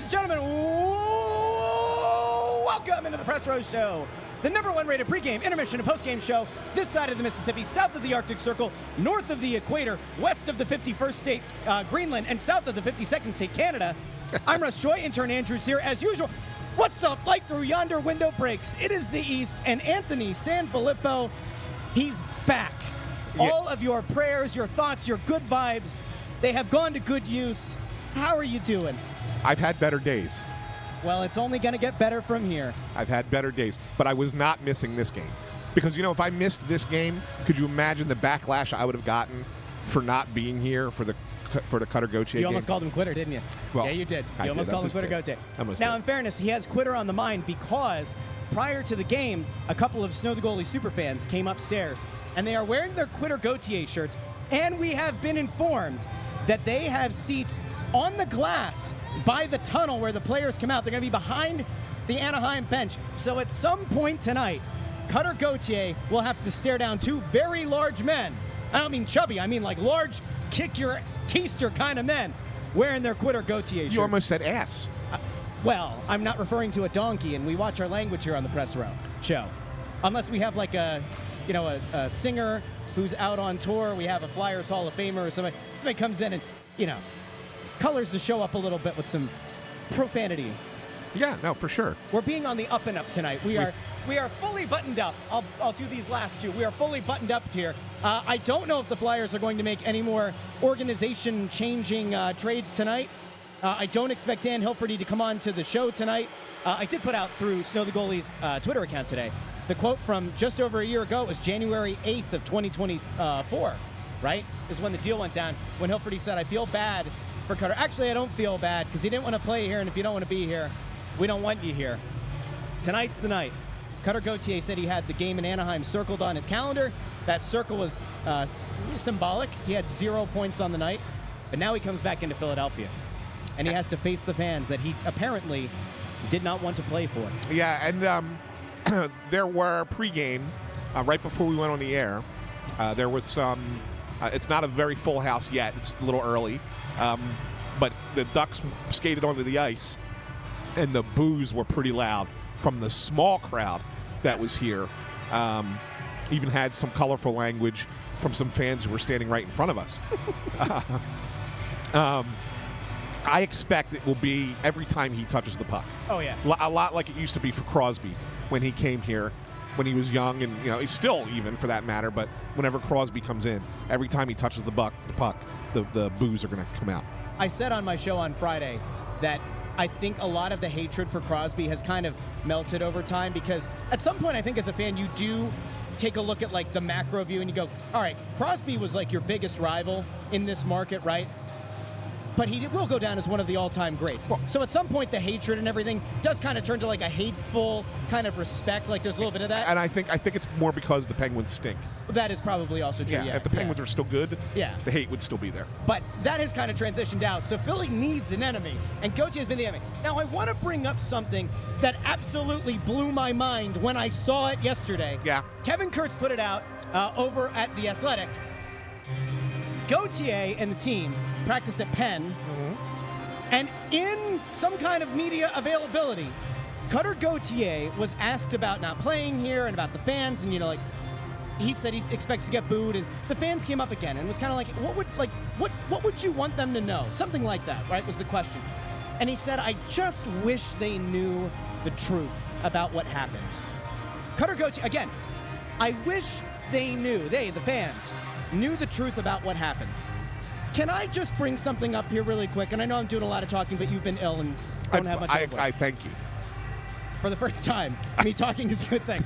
and gentlemen, welcome into the Press Row Show, the #1 rated pregame, intermission, and postgame show this side of the Mississippi, south of the Arctic Circle, north of the equator, west of the 51st state, Greenland, and south of the 52nd state, Canada. I'm Russ Joy, intern Andrew's here as usual. What's up? Light through yonder window breaks. It is the East, and Anthony SanFilippo, he's back. Yeah. All of your prayers, your thoughts, your good vibes, they have gone to good use. How are you doing? I've had better days. Well, it's only going to get better from here. I've had better days, but I was not missing this game. Because, you know, if I missed this game, could you imagine the backlash I would have gotten for not being here for the Cutter Gauthier game? You almost called him quitter, didn't you? Well, yeah, you did. You almost called him quitter Gauthier. Now, in fairness, he has quitter on the mind because prior to the game, a couple of Snow the Goalie superfans came upstairs, and they are wearing their quitter Gauthier shirts, and we have been informed that they have seats on the glass by the tunnel where the players come out. They're going to be behind the Anaheim bench. So at some point tonight, Cutter Gauthier will have to stare down two very large men. I don't mean chubby, I mean like large, kick-your-keister kind of men wearing their quitter Gauthier shirts. You almost said ass. Well, I'm not referring to a donkey, and we watch our language here on the Press Row Show. Unless we have like a singer who's out on tour, we have a Flyers Hall of Famer or somebody comes in and, colors the show up a little bit with some profanity. Yeah, no, for sure. We're being on the up and up tonight. We are fully buttoned up. I'll do these last two. We are fully buttoned up here. I don't know if the Flyers are going to make any more organization-changing trades tonight. I don't expect Dan Hilferty to come on to the show tonight. I did put out through Snow the Goalie's Twitter account today. The quote from just over a year ago was January 8th of 2024, right? Is when the deal went down, when Hilferty said, I feel bad for Cutter. Actually, I don't feel bad because he didn't want to play here, and if you don't want to be here, we don't want you here. Tonight's the night. Cutter Gauthier said he had the game in Anaheim circled on his calendar. That circle was symbolic. He had 0 points on the night, but now he comes back into Philadelphia, and he has to face the fans that he apparently did not want to play for. Yeah, and there were pregame, right before we went on the air, there was some, it's not a very full house yet. It's a little early. But the Ducks skated onto the ice, and the boos were pretty loud from the small crowd that was here. Even had some colorful language from some fans who were standing right in front of us. I expect it will be every time he touches the puck. Oh, yeah. A lot like it used to be for Crosby when he came here, when he was young, and he's still even for that matter. But whenever Crosby comes in, every time he touches the puck, the boos are going to come out. I said on my show on Friday that I think a lot of the hatred for Crosby has kind of melted over time because at some point I think as a fan you do take a look at like the macro view and you go, all right, Crosby was like your biggest rival in this market, right? But he will go down as one of the all-time greats. So at some point, the hatred and everything does kind of turn to like a hateful kind of respect. Like there's a little bit of that. And I think it's more because the Penguins stink. That is probably also true. Yeah. If the Penguins were still good, the hate would still be there. But that has kind of transitioned out. So Philly needs an enemy, and Gauthier has been the enemy. Now I want to bring up something that absolutely blew my mind when I saw it yesterday. Yeah. Kevin Kurtz put it out over at The Athletic. Gauthier and the team practiced at Penn, and in some kind of media availability, Cutter Gauthier was asked about not playing here and about the fans, and he said he expects to get booed, and the fans came up again and was kind of like, what would you want them to know? Something like that, right? Was the question. And he said, I just wish they knew the truth about what happened. Cutter Gauthier, again, I wish they knew, the fans, knew the truth about what happened. Can I just bring something up here really quick? And I know I'm doing a lot of talking, but you've been ill and don't have much of I thank you. For the first time, me talking is a good thing.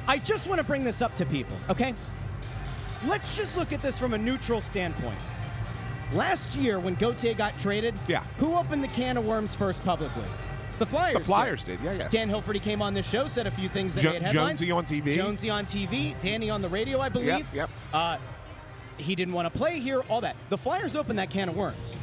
I just want to bring this up to people, okay? Let's just look at this from a neutral standpoint. Last year, when Gauthier got traded, who opened the can of worms first publicly? The Flyers. The Flyers did. Yeah. Dan Hilferty came on this show, said a few things that made headlines. Jonesy on TV. Jonesy on TV. Danny on the radio, I believe. Yep. He didn't want to play here, all that. The Flyers opened that can of worms.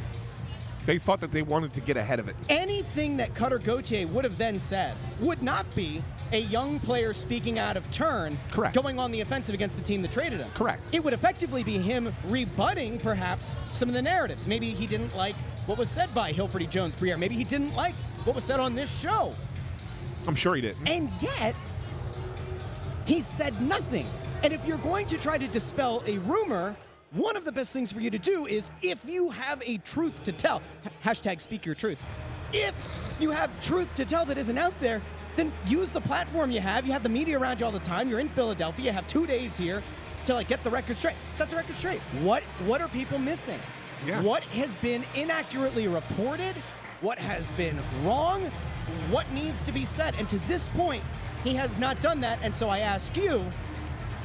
They thought that they wanted to get ahead of it. Anything that Cutter Gauthier would have then said would not be a young player speaking out of turn, going on the offensive against the team that traded him. Correct. It would effectively be him rebutting, perhaps, some of the narratives. Maybe he didn't like what was said by Hilferty Jones Briere. Maybe he didn't like what was said on this show. I'm sure he didn't. And yet, he said nothing. And if you're going to try to dispel a rumor, one of the best things for you to do is, if you have a truth to tell, hashtag speak your truth. If you have truth to tell that isn't out there, then use the platform you have. You have the media around you all the time. You're in Philadelphia. You have 2 days here to get the record straight. Set the record straight. What are people missing? Yeah. What has been inaccurately reported? What has been wrong? What needs to be said? And to this point, he has not done that. And so I ask you,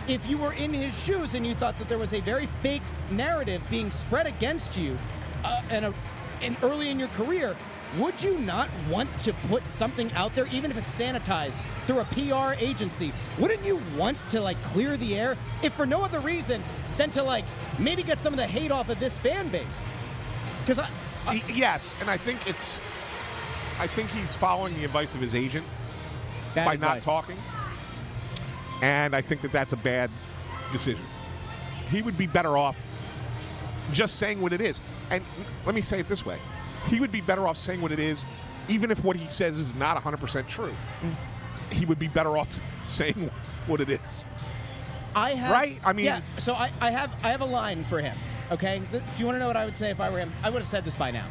if you were in his shoes and you thought that there was a very fake narrative being spread against you and early in your career, would you not want to put something out there, even if it's sanitized through a PR agency? Wouldn't you want to clear the air, if for no other reason than to maybe get some of the hate off of this fan base? Because yes, and I think he's following the advice of his agent by not talking. And I think that that's a bad decision. He would be better off just saying what it is. And let me say it this way. He would be better off saying what it is, even if what he says is not 100% true. He would be better off saying what it is. Right? I mean, yeah. So I have a line for him. Okay. Do you want to know what I would say if I were him? I would have said this by now.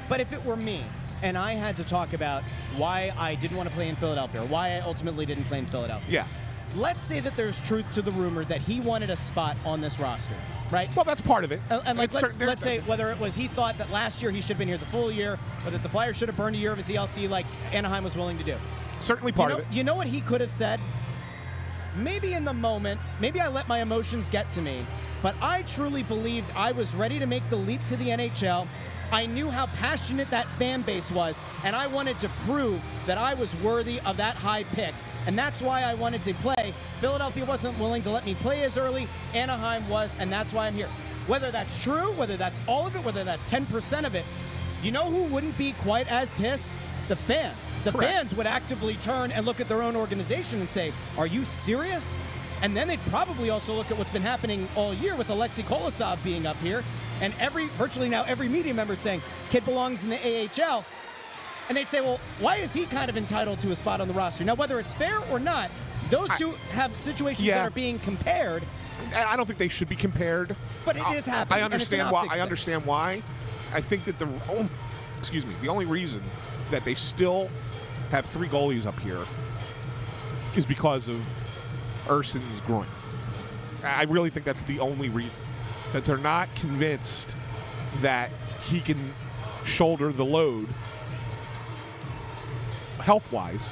But if it were me, and I had to talk about why I didn't want to play in Philadelphia, or why I ultimately didn't play in Philadelphia. Yeah. Let's say that there's truth to the rumor that he wanted a spot on this roster, right? Well, that's part of it. And let's say whether it was he thought that last year he should have been here the full year, or that the Flyers should have burned a year of his ELC like Anaheim was willing to do. Certainly part of it. You know what he could have said? Maybe in the moment, maybe I let my emotions get to me, but I truly believed I was ready to make the leap to the NHL. I knew how passionate that fan base was, and I wanted to prove that I was worthy of that high pick. And that's why I wanted to play. Philadelphia wasn't willing to let me play as early. Anaheim was, and that's why I'm here. Whether that's true, whether that's all of it, whether that's 10% of it, you know who wouldn't be quite as pissed? The fans. The Correct. fans would actively turn and look at their own organization and say, are you serious? And then they'd probably also look at what's been happening all year with Alexei Kolosov being up here, and virtually now every media member saying, kid belongs in the AHL. And they'd say, well, why is he kind of entitled to a spot on the roster? Now, whether it's fair or not, those two have situations that are being compared. I don't think they should be compared. But it is happening. I understand why. I understand why. I think that the only reason that they still have 3 goalies up here is because of Urson's groin. I really think that's the only reason. That they're not convinced that he can shoulder the load health-wise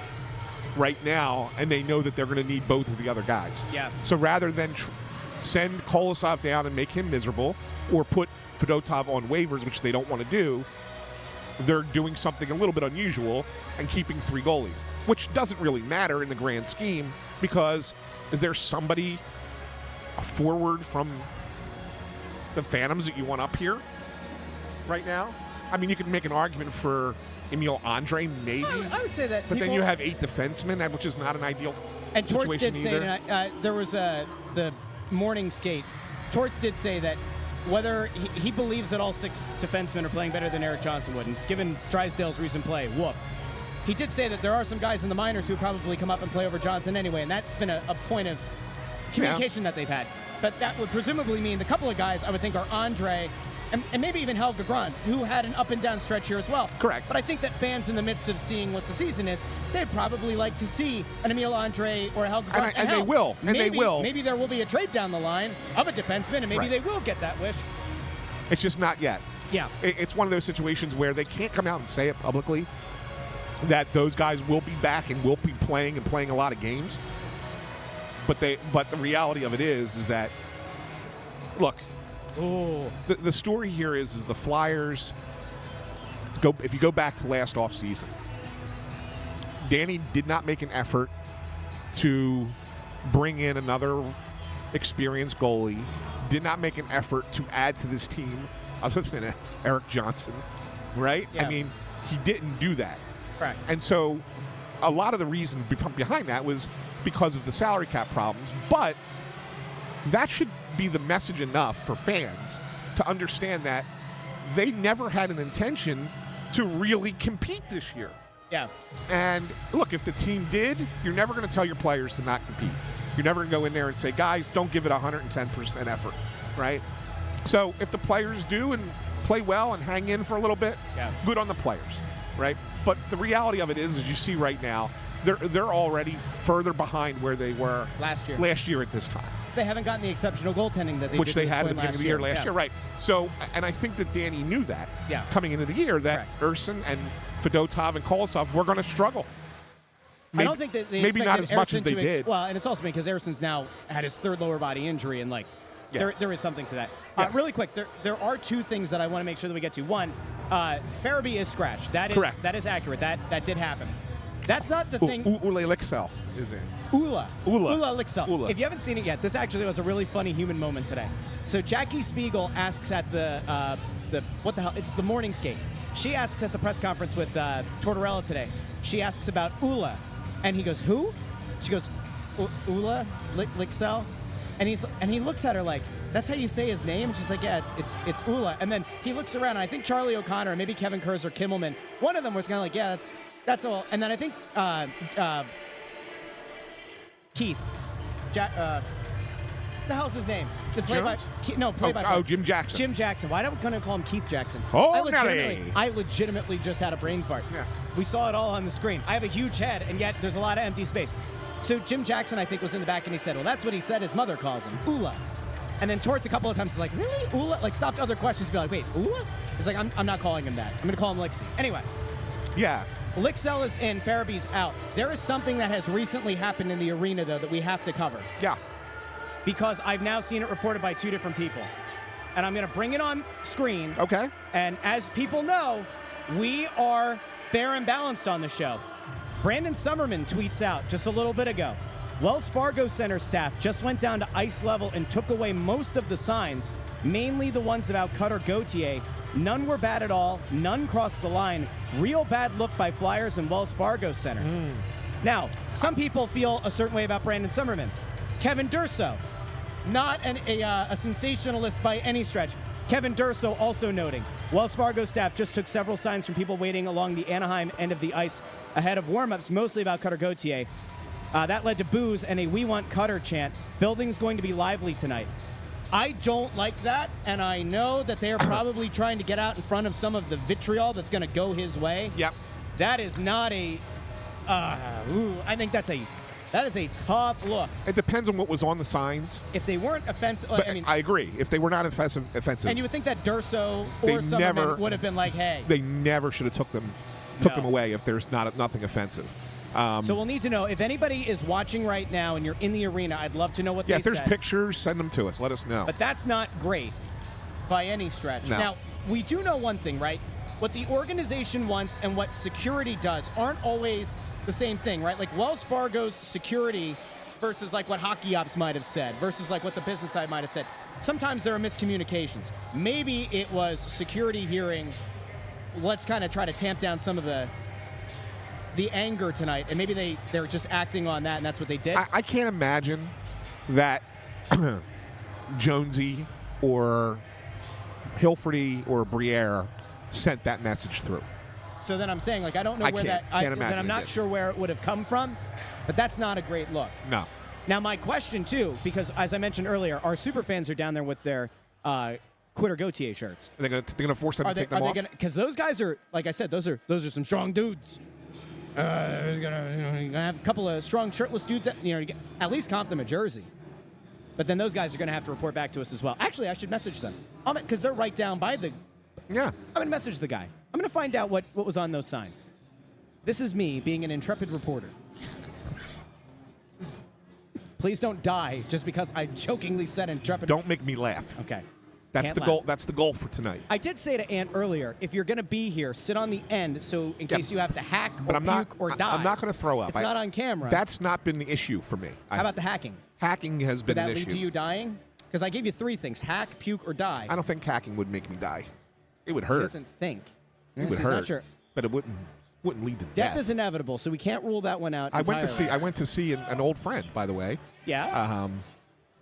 right now, and they know that they're going to need both of the other guys. Yeah. So rather than send Kolosov down and make him miserable, or put Fedotov on waivers, which they don't want to do, they're doing something a little bit unusual and keeping 3 goalies, which doesn't really matter in the grand scheme, because is there somebody, a forward from the Phantoms that you want up here right now? I mean, you could make an argument for Emil Andre, maybe. I would say that. But then you have 8 defensemen, which is not an ideal and Torts situation did either. Say, there was the morning skate. Torts did say that whether he believes that all 6 defensemen are playing better than Eric Johnson would, and given Drysdale's recent play, woof. He did say that there are some guys in the minors who would probably come up and play over Johnson anyway, and that's been a point of communication that they've had. But that would presumably mean the couple of guys I would think are Andre and maybe even Helge Grund, who had an up-and-down stretch here as well. Correct. But I think that fans in the midst of seeing what the season is, they'd probably like to see an Emil Andre or a Helge Grund. And they will. And they will. Maybe there will be a trade down the line of a defenseman, and maybe they will get that wish. It's just not yet. Yeah. It's one of those situations where they can't come out and say it publicly that those guys will be back and will be playing and playing a lot of games. But the reality of it is that, look, the story here is the Flyers if you go back to last offseason, Danny did not make an effort to bring in another experienced goalie, did not make an effort to add to this team other than Eric Johnson, right? Yeah. I mean, he didn't do that. Right. And so a lot of the reason behind that was because of the salary cap problems, but that should be the message enough for fans to understand that they never had an intention to really compete this year. Yeah. And look, if the team did, you're never going to tell your players to not compete. You're never going to go in there and say, guys, don't give it 110% effort, right? So if the players do and play well and hang in for a little bit, good on the players, right? But the reality of it is, as you see right now, they're already further behind where they were last year at this time. They haven't gotten the exceptional goaltending that which they had at the beginning of the year last yeah. year, right? So, and I think that Danny knew that coming into the year, that Correct. Urson and Fedotov and Kolosov were going to struggle. I don't think that they maybe not as much Ersson as they did. Well, and it's also because Erson's now had his third lower body injury, and there is something to that. Really quick, there are two things that I want to make sure that we get to. One, Farabee is scratched. That is correct. That is accurate. That did happen. That's not the thing. Ule Lixell is in. Ula Lixell. Ula. If you haven't seen it yet, this actually was a really funny human moment today. So Jackie Spiegel asks at the what the hell? It's the morning skate. She asks at the press conference with Tortorella today. She asks about Ula, and he goes, "Who?" She goes, "Ula Lixell," and he looks at her like, "That's how you say his name?" And she's like, "Yeah, it's Ula." And then he looks around, and I think Charlie O'Connor and maybe Kevin Kurz or Kimmelman, one of them was kind of like, "Yeah, that's all." And then I think Keith, the hell's his name? The play-by-play. Jim Jackson. Jim Jackson. Why don't I call him Keith Jackson? Oh, I legitimately just had a brain fart. Yeah. We saw it all on the screen. I have a huge head, and yet there's a lot of empty space. So Jim Jackson, I think, was in the back, and he said, well, that's what he said his mother calls him, Ula. And then Torts a couple of times is like, really? Ula? Like, stopped other questions, be like, wait, Ula? He's like, I'm not calling him that. I'm going to call him Lixie. Anyway. Yeah. Lixell is in, Farabee's out. There is something that has recently happened in the arena, though, that we have to cover. Yeah. Because I've now seen it reported by two different people. And I'm going to bring it on screen. Okay. And as people know, we are fair and balanced on the show. Brandon Summerman tweets out just a little bit ago, Wells Fargo Center staff just went down to ice level and took away most of the signs, mainly the ones about Cutter Gauthier. None were bad at all. None crossed the line. Real bad look by Flyers and Wells Fargo Center. Now, some people feel a certain way about Brandon Summerman. Kevin Durso, not a sensationalist by any stretch. Kevin Durso also noting, Wells Fargo staff just took several signs from people waiting along the Anaheim end of the ice ahead of warm-ups, mostly about Cutter Gauthier. That led to boos and a "We Want Cutter" chant. Building's going to be lively tonight. I don't like that, and I know that they are probably trying to get out in front of some of the vitriol that's going to go his way. Yep. That is not a. I think that is a tough look. It depends on what was on the signs. If they weren't offensive, But I agree. If they were not offensive, and you would think that Durso or someone would have been like, "Hey." They never should have took them away if there's nothing offensive. So we'll need to know if anybody is watching right now and you're in the arena. I'd love to know what they said. Yeah, if there's pictures, send them to us. Let us know. But that's not great by any stretch. No. Now, we do know one thing, right? What the organization wants and what security does aren't always the same thing, right? Like Wells Fargo's security versus like what Hockey Ops might have said versus like what the business side might have said. Sometimes there are miscommunications. Maybe it was security hearing, let's kind of try to tamp down some of the anger tonight, and maybe they're just acting on that, and that's what they did. I can't imagine that Jonesy or Hilferty or Briere sent that message through. So then I'm saying, like, I don't know where I'm not sure where it would have come from, but that's not a great look. No. Now, my question, too, because as I mentioned earlier, our super fans are down there with their Cutter Gauthier shirts. They're gonna force them to take them off? Because those guys are, like I said, those are some strong dudes. You're gonna have a couple of strong shirtless dudes that, at least comp them a jersey. But then those guys are going to have to report back to us as well. Actually, I should message them. Because they're right down by the... Yeah. I'm going to message the guy. I'm going to find out what was on those signs. This is me being an intrepid reporter. Please don't die just because I jokingly said intrepid. Don't make me laugh. Okay. That's the goal. That's the goal for tonight. I did say to Ant earlier, if you're going to be here, sit on the end so in case you have to hack or puke or die. I'm not going to throw up. It's not on camera. That's not been the issue for me. How about the hacking? Hacking has been an issue. Did that lead to you dying? Because I gave you three things: hack, puke, or die. I don't think hacking would make me die. It would hurt. He doesn't think. It would hurt. Not sure. But it wouldn't lead to death. Death is inevitable, so we can't rule that one out entirely. I went to see an old friend, by the way. Yeah.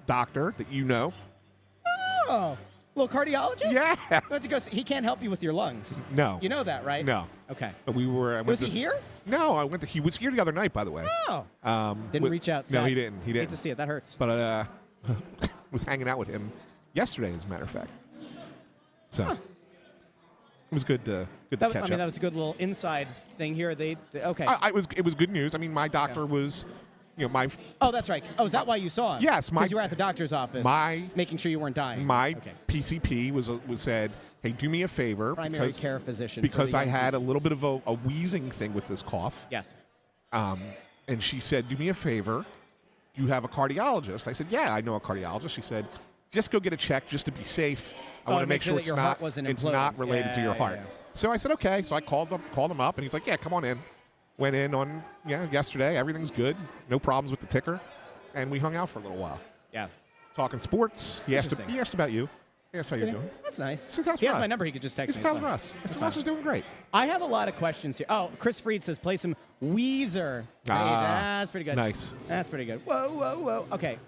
Doctor that you know. Oh. Little cardiologist? Yeah. You went to go see, he can't help you with your lungs. No. You know that, right? No. Okay. But we were. Was he here? No, I went to. He was here the other night, by the way. Oh. Didn't reach out. No, Sad. he didn't. He didn't. Hate to see it. That hurts. But was hanging out with him yesterday, as a matter of fact. So it was good to catch up. I mean, that was a good little inside thing here. Okay. It was good news. I mean, my doctor was, my. Oh, that's right. Oh, is that why you saw him? Yes, because you were at the doctor's office. Making sure you weren't dying. My PCP was said, hey, do me a favor. Primary care physician. Because I had a little bit of a wheezing thing with this cough. Yes. And she said, do me a favor. Do you have a cardiologist? I said, yeah, I know a cardiologist. She said, just go get a check just to be safe. I want to make sure your heart wasn't it's imploding. not related to your heart. Yeah. So I said, okay. So I called him up, and he's like, yeah, come on in. Went in on yesterday. Everything's good. No problems with the ticker. And we hung out for a little while. Yeah. Talking sports. He asked about you. He asked how you're doing. That's nice. So he has my number. He could just text me. How's Russ? Russ is doing great. I have a lot of questions here. Oh, Chris Freed says play some Weezer. That's pretty good. Nice. That's pretty good. Whoa. Okay.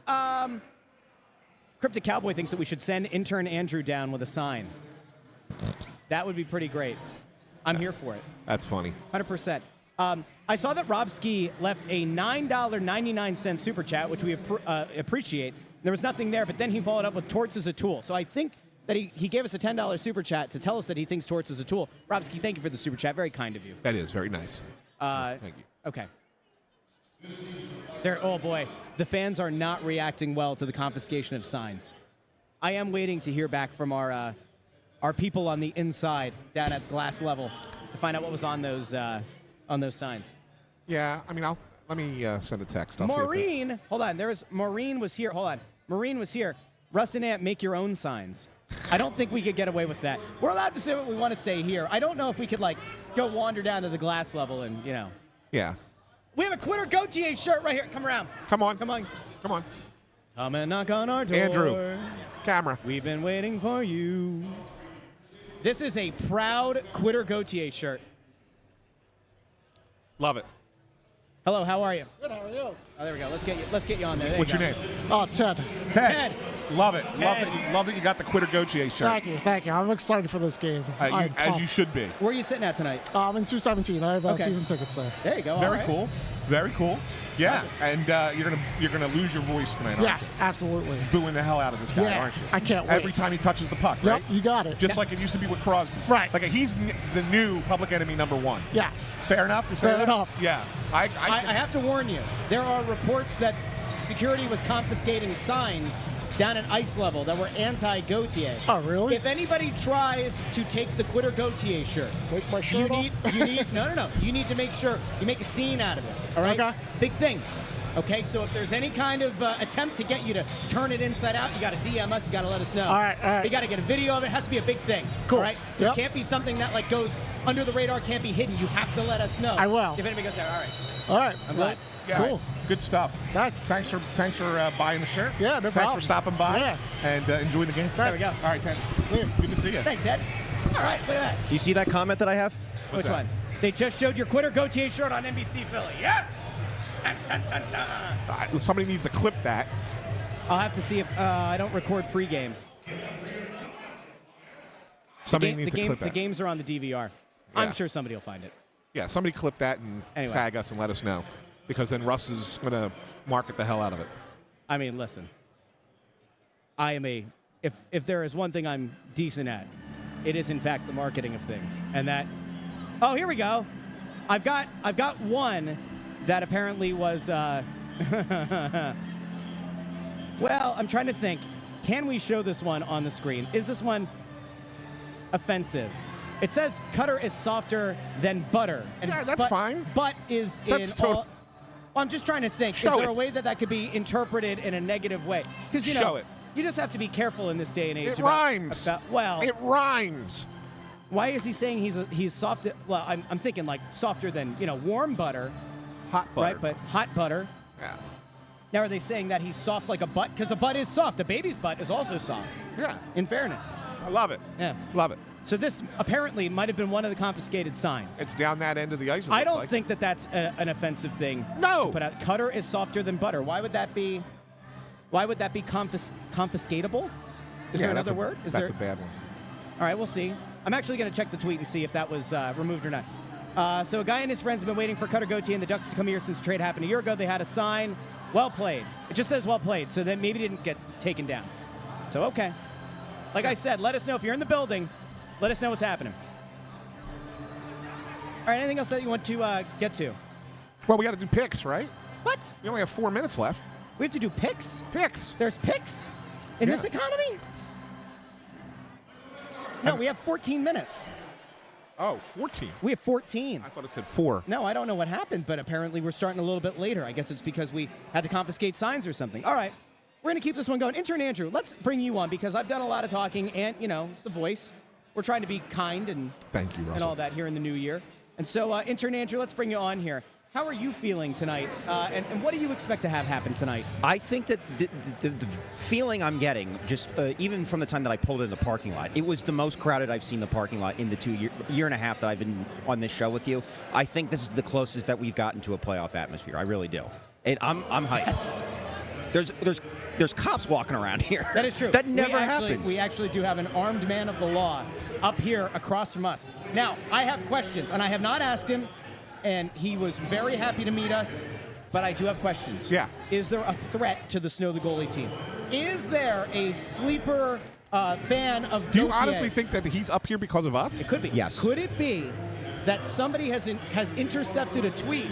Cryptic Cowboy thinks that we should send intern Andrew down with a sign. That would be pretty great. I'm here for it. That's funny. 100%. I saw that Rob Ski left a $9.99 super chat, which we appreciate. There was nothing there, but then he followed up with Torts is a tool. So I think that he gave us a $10 super chat to tell us that he thinks Torts is a tool. Rob Ski, thank you for the super chat. Very kind of you. That is very nice. Thank you. Okay. Oh boy, the fans are not reacting well to the confiscation of signs. I am waiting to hear back from our people on the inside down at glass level to find out what was on those signs. Yeah, I mean, let me send a text. Maureen, hold on. Maureen was here. Hold on. Maureen was here. Russ and Ant, make your own signs. I don't think we could get away with that. We're allowed to say what we want to say here. I don't know if we could go wander down to the glass level and Yeah. We have a Quitter Gauthier shirt right here. Come around. Come on. Come on. Come and knock on our door. Andrew, camera. We've been waiting for you. This is a proud Quitter Gauthier shirt. Love it. Hello, how are you? Good, how are you? Oh, there we go. Let's get you on there. What's your name? Ted. Ted. Love it. Ted. Love that you got the Quitter Gauthier shirt. Thank you. I'm excited for this game. As you should be. Where are you sitting at tonight? I'm in 217. I have season tickets there. There you go. Very cool. Very cool. Yeah, and you're gonna lose your voice tonight, aren't Yes, absolutely. you? Booing the hell out of this guy, Yeah, aren't you? I can't wait. Every time he touches the puck, right? Yep, you got it. Just like it used to be with Crosby. Right. Like he's the new public enemy number one. Yes. Fair enough to say Fair that? enough. Yeah. I have to warn you. There are reports that security was confiscating signs down at ice level that were anti-Gauthier. Oh, really? If anybody tries to take the Quitter Gauthier shirt, Take my shirt off? You need no. You need to make sure you make a scene out of it. All right? Okay. Big thing. Okay, so if there's any kind of attempt to get you to turn it inside out, you got to DM us. You got to let us know. All right. You got to get a video of it. It has to be a big thing. Cool. All right. This Yep. can't be something that goes under the radar. Can't be hidden. You have to let us know. I will. If anybody goes there, all right. All right. I'm glad. Yeah, Cool. Good stuff. Thanks for buying the shirt. Yeah, no Thanks problem. for stopping by. Yeah. And enjoying the game. There we go. All right, Ted. See you. Good to see you. Thanks, Ed. All right, look at that. Do you see that comment that I have? Which that? one? They just showed your Quitter Gauthier shirt on NBC Philly. Yes! Dun, dun, dun, dun. Somebody needs to clip that. I'll have to see if I don't record pregame. Somebody needs to clip that. The games are on the DVR. Yeah. I'm sure somebody will find it. Yeah, somebody clip that and Anyway. tag us and let us know. Because then Russ is going to market the hell out of it. I mean, listen. I am if there is one thing I'm decent at, it is in fact the marketing of things. And that oh, here we go. I've got one that apparently was well, I'm trying to think. Can we show this one on the screen? Is this one offensive? It says cutter is softer than butter. And Yeah, that's fine. Butt is That's in all. I'm just trying to think. Show is there it. a way that could be interpreted in a negative way? Because Show it. you just have to be careful in this day and age. It rhymes. Well, It rhymes. why is he saying he's soft? Well, I'm thinking like softer than warm butter, Hot butter. right? But hot butter. Yeah. Now are they saying that he's soft like a butt? Because a butt is soft. A baby's butt is also soft. Yeah. In fairness. I love it. Yeah. Love it. So this apparently might have been one of the confiscated signs. It's down that end of the ice. it I looks don't like. think that that's an offensive thing. No. To put out. Cutter is softer than butter. Why would that be? Why would that be confiscatable? Is there another word? That's a bad one. All right, we'll see. I'm actually going to check the tweet and see if that was removed or not. So a guy and his friends have been waiting for Cutter Gauthier and the Ducks to come here since the trade happened a year ago. They had a sign, well played. It just says well played, so that maybe didn't get taken down. So, okay. Like I said, let us know if you're in the building. Let us know what's happening. All right, anything else that you want to get to? Well, we got to do picks, right? What? We only have 4 minutes left. We have to do picks? Picks. There's picks? In this economy? No, we have 14 minutes. Oh, 14. We have 14. I thought it said 4. No, I don't know what happened, but apparently we're starting a little bit later. I guess it's because we had to confiscate signs or something. All right, we're going to keep this one going. Intern Andrew, let's bring you on because I've done a lot of talking and, you know, the voice. We're trying to be kind and thank you, Russell, and all that here in the new year. And so, Intern Andrew, let's bring you on here. How are you feeling tonight, and what do you expect to have happen tonight? I think that the feeling I'm getting, just even from the time that I pulled into the parking lot, it was the most crowded I've seen the parking lot in the year and a half that I've been on this show with you. I think this is the closest that we've gotten to a playoff atmosphere. I really do. And I'm hyped. There's cops walking around here. That is true. That never happens. We actually do have an armed man of the law up here across from us. Now, I have questions, and I have not asked him, and he was very happy to meet us, but I do have questions. Yeah. Is there a threat to the Snow the Goalie team? Is there a sleeper fan of Do you Gauthier? honestly think that he's up here because of us? It could be. Yes. Could it be that somebody has intercepted a tweet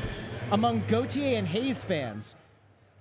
among Gauthier and Hayes fans,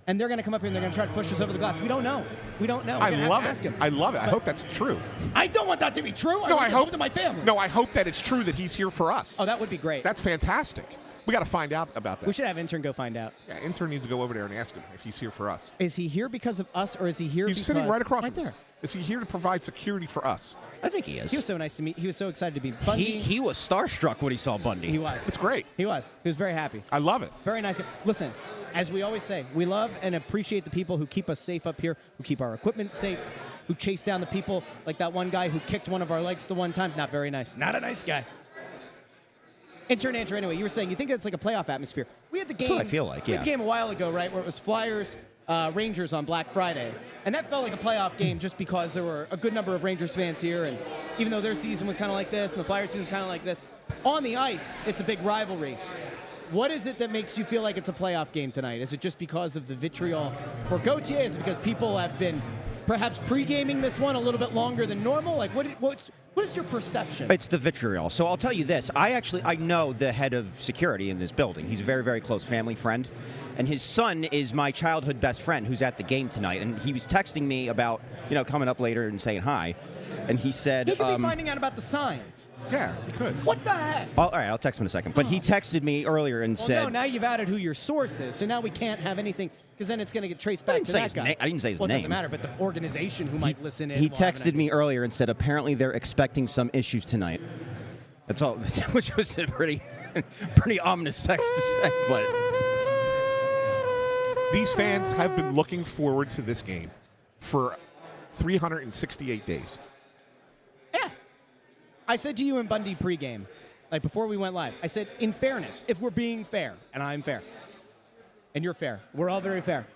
and they're going to come up here and they're going to try to push us over the glass? We don't know. We don't know. I love ask it. him. I love it. I But hope that's true. I don't want that to be true. No, I I hope to my family. No, I hope that it's true that he's here for us. Oh, that would be great. That's fantastic. We got to find out about that. We should have intern go find out. Yeah, intern needs to go over there and ask him if he's here for us. Is he here because of us, or is he here He's because sitting right across right from us. there? Is he here to provide security for us? I think he is. He was so nice to meet. He was so excited to be Bundy. He was starstruck when he saw Bundy. He was. It's great. He was. He was very happy. I love it. Very nice guy. Listen, as we always say, we love and appreciate the people who keep us safe up here, who keep our equipment safe, who chase down the people like that one guy who kicked one of our legs the one time. Not very nice. Not a nice guy. Intern Andrew, anyway, you were saying you think it's like a playoff atmosphere. We had the game. That's what I feel like, We yeah. had the game a while ago, right, where it was Flyers, Rangers on Black Friday. And that felt like a playoff game just because there were a good number of Rangers fans here. And even though their season was kind of like this and the Flyers season was kind of like this, on the ice, it's a big rivalry. What is it that makes you feel like it's a playoff game tonight? Is it just because of the vitriol for Gauthier? Is it because people have been perhaps pre-gaming this one a little bit longer than normal? Like, what is your perception? It's the vitriol. So I'll tell you this. I know the head of security in this building. He's a very, very close family friend. And his son is my childhood best friend who's at the game tonight. And he was texting me about, coming up later and saying hi. And he said... He could be finding out about the signs. Yeah, he could. What the heck? All right, I'll text him in a second. But he texted me earlier and said... No, now you've added who your source is. So now we can't have anything, because then it's going to get traced back to that guy. I didn't say his Well, it name. doesn't matter, but the organization who might listen in. He will have an texted me earlier and said apparently they're expecting some issues tonight. That's all, which was a pretty ominous text to say, but... These fans have been looking forward to this game for 368 days. Yeah. I said to you in Bundy pregame, like before we went live, I said, in fairness, if we're being fair, and I'm fair, and you're fair, we're all very fair,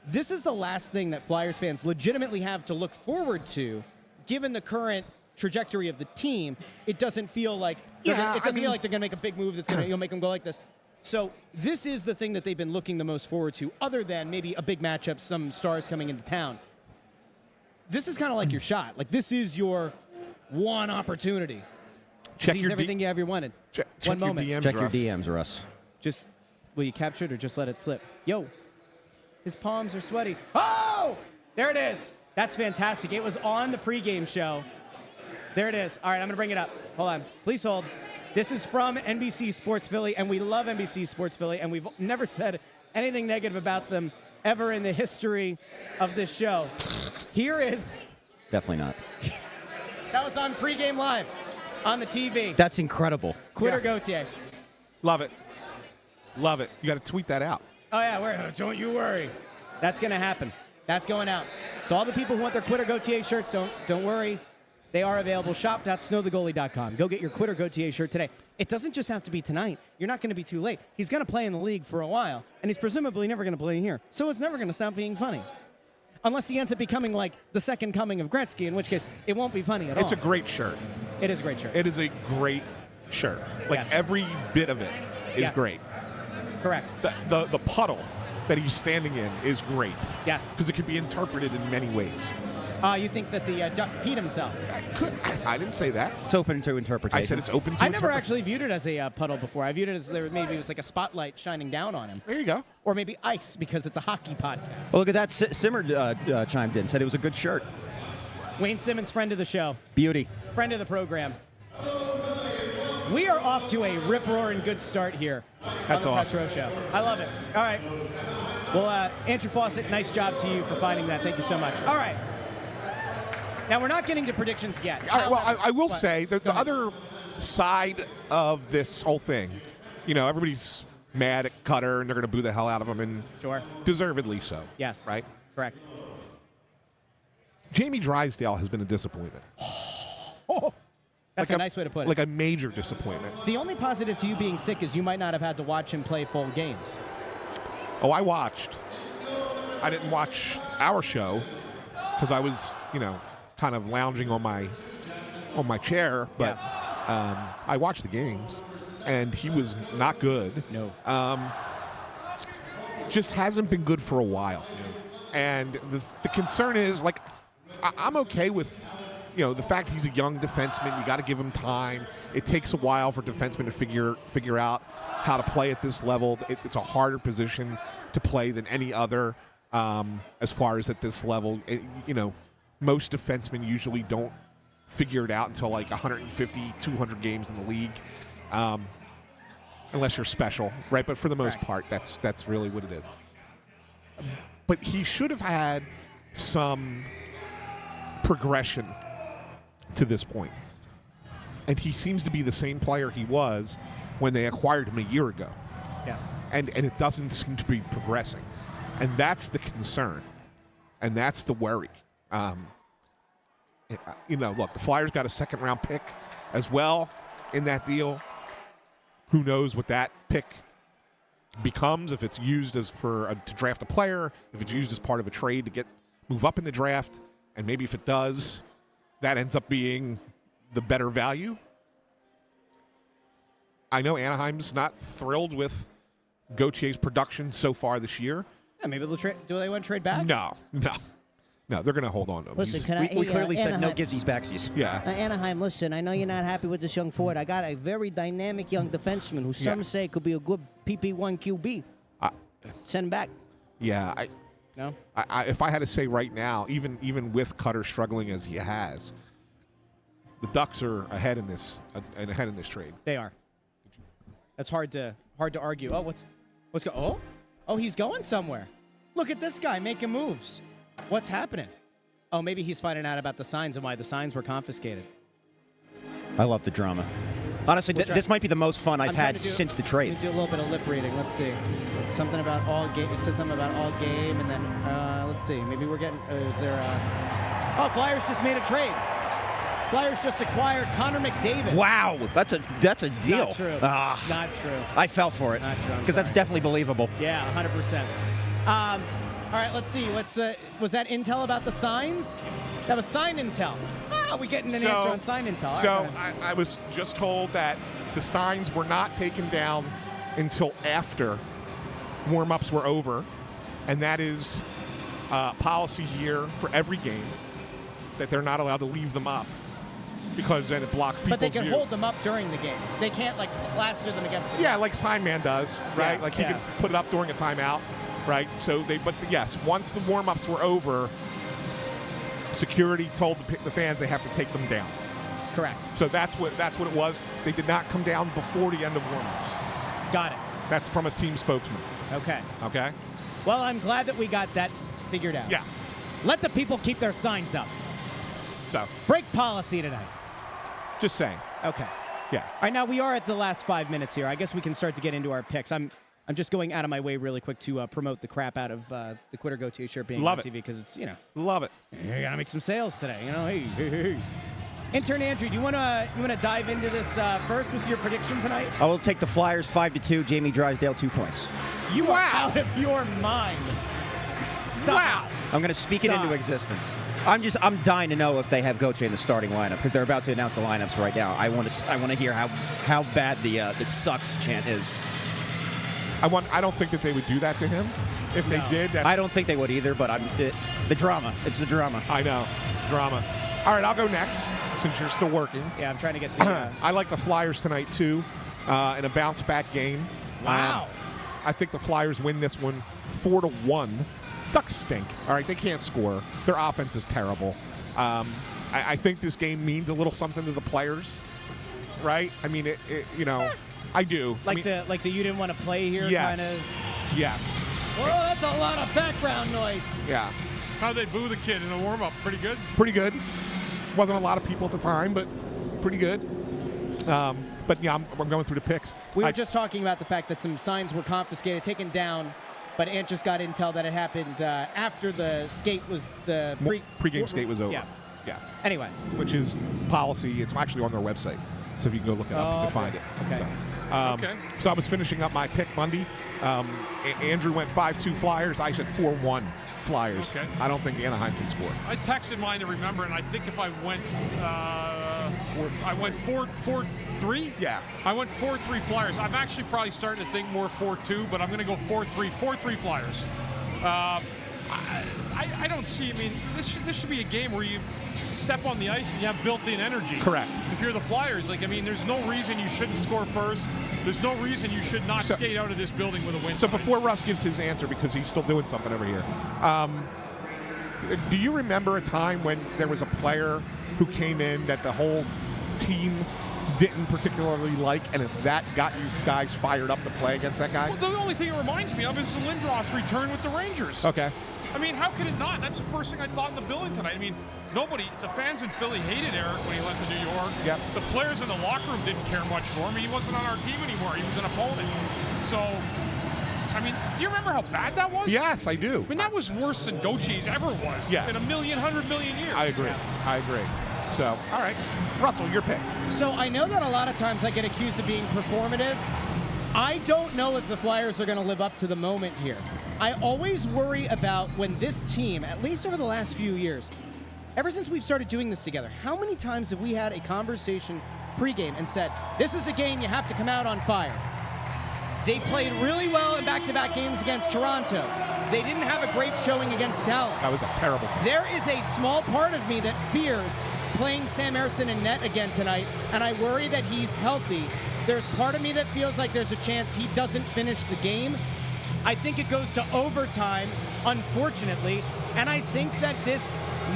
this is the last thing that Flyers fans legitimately have to look forward to, given the current trajectory of the team. It doesn't feel like it doesn't feel like they're going to make a big move that's going to make them go like this. So this is the thing that they've been looking the most forward to, other than maybe a big matchup, some stars coming into town. This is kind of like your shot. Like, this is your one opportunity. Check Seize your everything you have your wanted. Check One your moment. DMs, Check your Russ. DMs, Russ. Just, will you capture it or just let it slip? Yo, his palms are sweaty. Oh, there it is. That's fantastic. It was on the pregame show. There it is. All right, I'm going to bring it up. Hold on. Please hold. This is from NBC Sports Philly, and we love NBC Sports Philly, and we've never said anything negative about them ever in the history of this show. Here is... Definitely not. That was on pregame live on the TV. That's incredible. Quitter Yeah. Gauthier. Love it. Love it. You got to tweet that out. Oh, yeah, don't you worry. That's going to happen. That's going out. So all the people who want their Quitter Gauthier shirts, don't worry. They are available. Shop.snowthegoalie.com. Go get your Quitter Gauthier shirt today. It doesn't just have to be tonight. You're not going to be too late. He's going to play in the league for a while, and he's presumably never going to play here. So it's never going to stop being funny. Unless he ends up becoming like the second coming of Gretzky, in which case it won't be funny at all. It's a great shirt. It is a great shirt. It is a great shirt. Like Yes. every bit of it is Yes. great. Correct. The puddle that he's standing in is great. Yes. Because it can be interpreted in many ways. You think that the Duck peed himself? I didn't say that. It's open to interpretation. I said it's open to I never interpret- actually viewed it as a puddle before. I viewed it as maybe it was like a spotlight shining down on him. There you go. Or maybe ice because it's a hockey podcast. Well, look at that. Simmer chimed in, said it was a good shirt. Wayne Simmons, friend of the show, Beauty. friend of the program. We are off to a rip-roaring good start here That's on the awesome. Press Row Show. I love it. All right. Well, Andrew Fawcett, nice job to you for finding that. Thank you so much. All right. Now, we're not getting to predictions yet. All right, well, I will What? say that Go the ahead. other side of this whole thing, everybody's mad at Cutter and they're going to boo the hell out of him, and Sure. deservedly so. Yes. Right? Correct. Jamie Drysdale has been a disappointment. That's Like a nice way to put it. Like a major disappointment. The only positive to you being sick is you might not have had to watch him play full games. Oh, I watched. I didn't watch our show because I was, kind of lounging on my chair, but I watched the games, and he was not good. No. Just hasn't been good for a while. And the concern is, like, I'm okay with, the fact he's a young defenseman. You got to give him time. It takes a while for defensemen to figure out how to play at this level. It's a harder position to play than any other as far as at this level. Most defensemen usually don't figure it out until like 150, 200 games in the league, unless you're special, right? But for the most part, that's really what it is. But he should have had some progression to this point. And he seems to be the same player he was when they acquired him a year ago. Yes. And it doesn't seem to be progressing. And that's the concern. And that's the worry. Look, the Flyers got a second-round pick as well in that deal. Who knows what that pick becomes, if it's used to draft a player, if it's used as part of a trade to move up in the draft, and maybe if it does, that ends up being the better value. I know Anaheim's not thrilled with Gautier's production so far this year. Yeah, maybe do they want to trade back? No, they're going to hold on to him. Listen, can We I? clearly said no Anaheim, givesies backsies. Yeah. Anaheim, listen, I know you're not happy with this young forward. I got a very dynamic young defenseman who some say could be a good PP1 QB. Send him back. Yeah, No? if I had to say right now, even with Cutter struggling as he has, the Ducks are ahead in this trade. They are. That's hard to argue. Oh, what's going? Oh, he's going somewhere. Look at this guy making moves. What's happening? Oh, maybe he's finding out about the signs and why the signs were confiscated. I love the drama. Honestly, this might be the most fun I've had since the trade. Let me do a little bit of lip reading. Let's see. Something about all game. It said something about all game, and then let's see. Maybe we're getting. Is there? Oh, Flyers just made a trade. Flyers just acquired Connor McDavid. Wow, that's a deal. Not true. Ah, Not true. I fell for it Not true, I'm because that's sorry. definitely believable. Yeah, 100%. All right, let's see. Was that intel about the signs? That was sign intel. We getting an answer on sign intel. All So right, I was just told that the signs were not taken down until after warm-ups were over, and that is policy here for every game, that they're not allowed to leave them up because then it blocks people's but they can view. hold them up during the game. They can't like plaster them against the Yeah, like Sign Man does, right? Yeah, Like he yeah. can put it up during a timeout, right? So but yes, once the warm-ups were over, security told the fans they have to take them down. Correct. So that's what it was. They did not come down before the end of warm-ups. Got it. That's from a team spokesman. Okay. Okay? Well, I'm glad that we got that figured out. Yeah. Let the people keep their signs up. So Break policy tonight. just saying. Okay. Yeah. All right, now we are at the last 5 minutes here. I guess we can start to get into our picks. I'm just going out of my way really quick to promote the crap out of the Quitter Gauthier shirt being Love on it. TV because it's, Love it. you gotta make some sales today. Hey. Intern Andrew, do you wanna dive into this first with your prediction tonight? I will take the Flyers 5-2. Jamie Drysdale 2 points. You are out of your mind. Wow. I'm going to speak it into existence. I'm dying to know if they have Gauthier in the starting lineup because they're about to announce the lineups right now. I want to hear how bad the sucks chant is. I don't think that they would do that to him. If they did, I don't think they would either. But the drama. It's the drama. I know it's the drama. All right, I'll go next since you're still working. Yeah, I'm trying to get the. I like the Flyers tonight too, in a bounce back game. Wow. I think the Flyers win this one 4-1. Ducks stink. All right, they can't score. Their offense is terrible. I think this game means a little something to the players, right? I mean, I do. Like the you didn't want to play here yes. kind of. Yes. Oh, that's a lot of background noise. Yeah. How'd they boo the kid in the warm-up? Pretty good? Pretty good. Wasn't a lot of people at the time, but pretty good. But yeah, I'm going through the picks. We were just talking about the fact that some signs were confiscated, taken down, but Ant just got intel that it happened after the skate was the pregame skate was over. Yeah. Yeah. Anyway. Which is policy. It's actually on their website. So if you can go look it up, you can find it. Okay. So I was finishing up my pick Bundy. Andrew went 5-2 Flyers. I said 4-1 Flyers. Okay. I don't think Anaheim can score. I texted mine to remember, and I think if I went 4-3? Yeah. I went 4-3 Flyers. I'm actually probably starting to think more 4-2, but I'm going to go 4-3. 4-3 Flyers. I don't see, I mean, this should be a game where you step on the ice and you have built-in energy. Correct. If you're the Flyers, there's no reason you shouldn't score first. There's no reason you should not skate out of this building with a win. So before Russ gives his answer, because he's still doing something over here, do you remember a time when there was a player who came in that the whole team didn't particularly like, and if that got you guys fired up to play against that guy? Well, the only thing it reminds me of is the Lindros return with the Rangers. Okay. I mean, how could it not? That's the first thing I thought in the building tonight. I mean, the fans in Philly hated Eric when he left to New York. Yep. The players in the locker room didn't care much for him. He wasn't on our team anymore. He was an opponent. So, I mean, do you remember how bad that was? Yes, I do. I mean, that was worse than Gautier's ever was in 100 million years. I agree. I agree. So, all right. Russell, your pick. So I know that a lot of times I get accused of being performative. I don't know if the Flyers are going to live up to the moment here. I always worry about when this team, at least over the last few years, ever since we've started doing this together, how many times have we had a conversation pregame and said, this is a game you have to come out on fire? They played really well in back-to-back games against Toronto. They didn't have a great showing against Dallas. That was a terrible. There is a small part of me that fears playing Sam Ersson in net again tonight, and I worry that he's healthy. There's part of me that feels like there's a chance he doesn't finish the game. I think it goes to overtime, unfortunately, and I think that this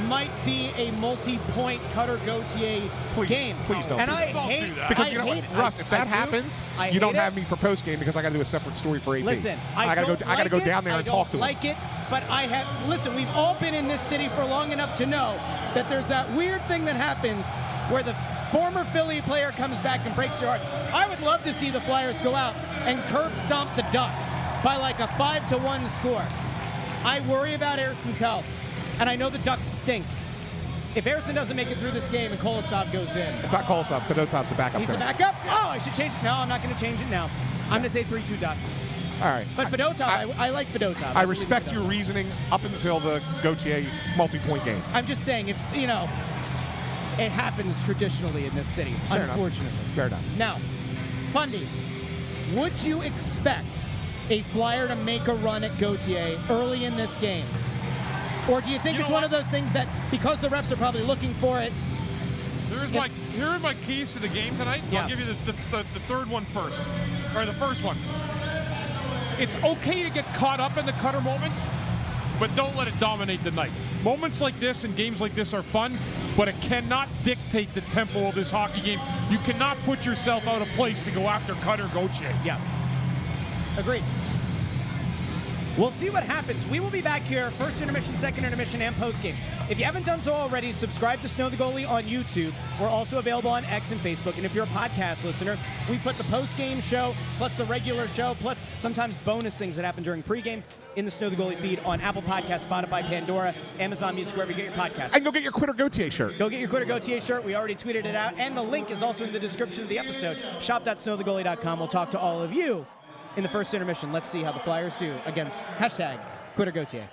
might be a multi-point Cutter-Gauthier game. Please don't. And do I that. hate that. Because I you know hate, what, Russ, if that happens, you don't have me for postgame because I got to do a separate story for AP. Listen, I gotta go down there and talk to him. I don't like it, but listen, we've all been in this city for long enough to know that there's that weird thing that happens where the former Philly player comes back and breaks your heart. I would love to see the Flyers go out and curb stomp the Ducks by like a 5-1 score. I worry about Ersson's health, and I know the Ducks stink. If Ersson doesn't make it through this game and Kolosov goes in. It's not Kolosov. Fedotov's the backup. He's the backup? Oh, I should change it. No, I'm not going to change it now. I'm going to say 3-2 Ducks. All right. But Fedotov, I like Fedotov. I respect your reasoning up until the Gauthier multi-point game. I'm just saying, it's, it happens traditionally in this city, unfortunately. Fair enough. Now, Bundy, would you expect a Flyer to make a run at Gauthier early in this game? Or do you think it's one of those things that, because the refs are probably looking for it? Here are my keys to the game tonight. Yeah. I'll give you the third one first, or the first one. It's okay to get caught up in the Cutter moment, but don't let it dominate the night. Moments like this and games like this are fun, but it cannot dictate the tempo of this hockey game. You cannot put yourself out of place to go after Cutter-Gauthier. Yeah. Agreed. We'll see what happens. We will be back here, first intermission, second intermission, and postgame. If you haven't done so already, subscribe to Snow the Goalie on YouTube. We're also available on X and Facebook. And if you're a podcast listener, we put the postgame show, plus the regular show, plus sometimes bonus things that happen during pregame in the Snow the Goalie feed on Apple Podcasts, Spotify, Pandora, Amazon Music, wherever you get your podcasts. And go get your Cutter-Gauthier shirt. Go get your Cutter-Gauthier shirt. We already tweeted it out. And the link is also in the description of the episode. Shop.snowthegoalie.com. We'll talk to all of you in the first intermission. Let's see how the Flyers do against #Cutter-Gauthier.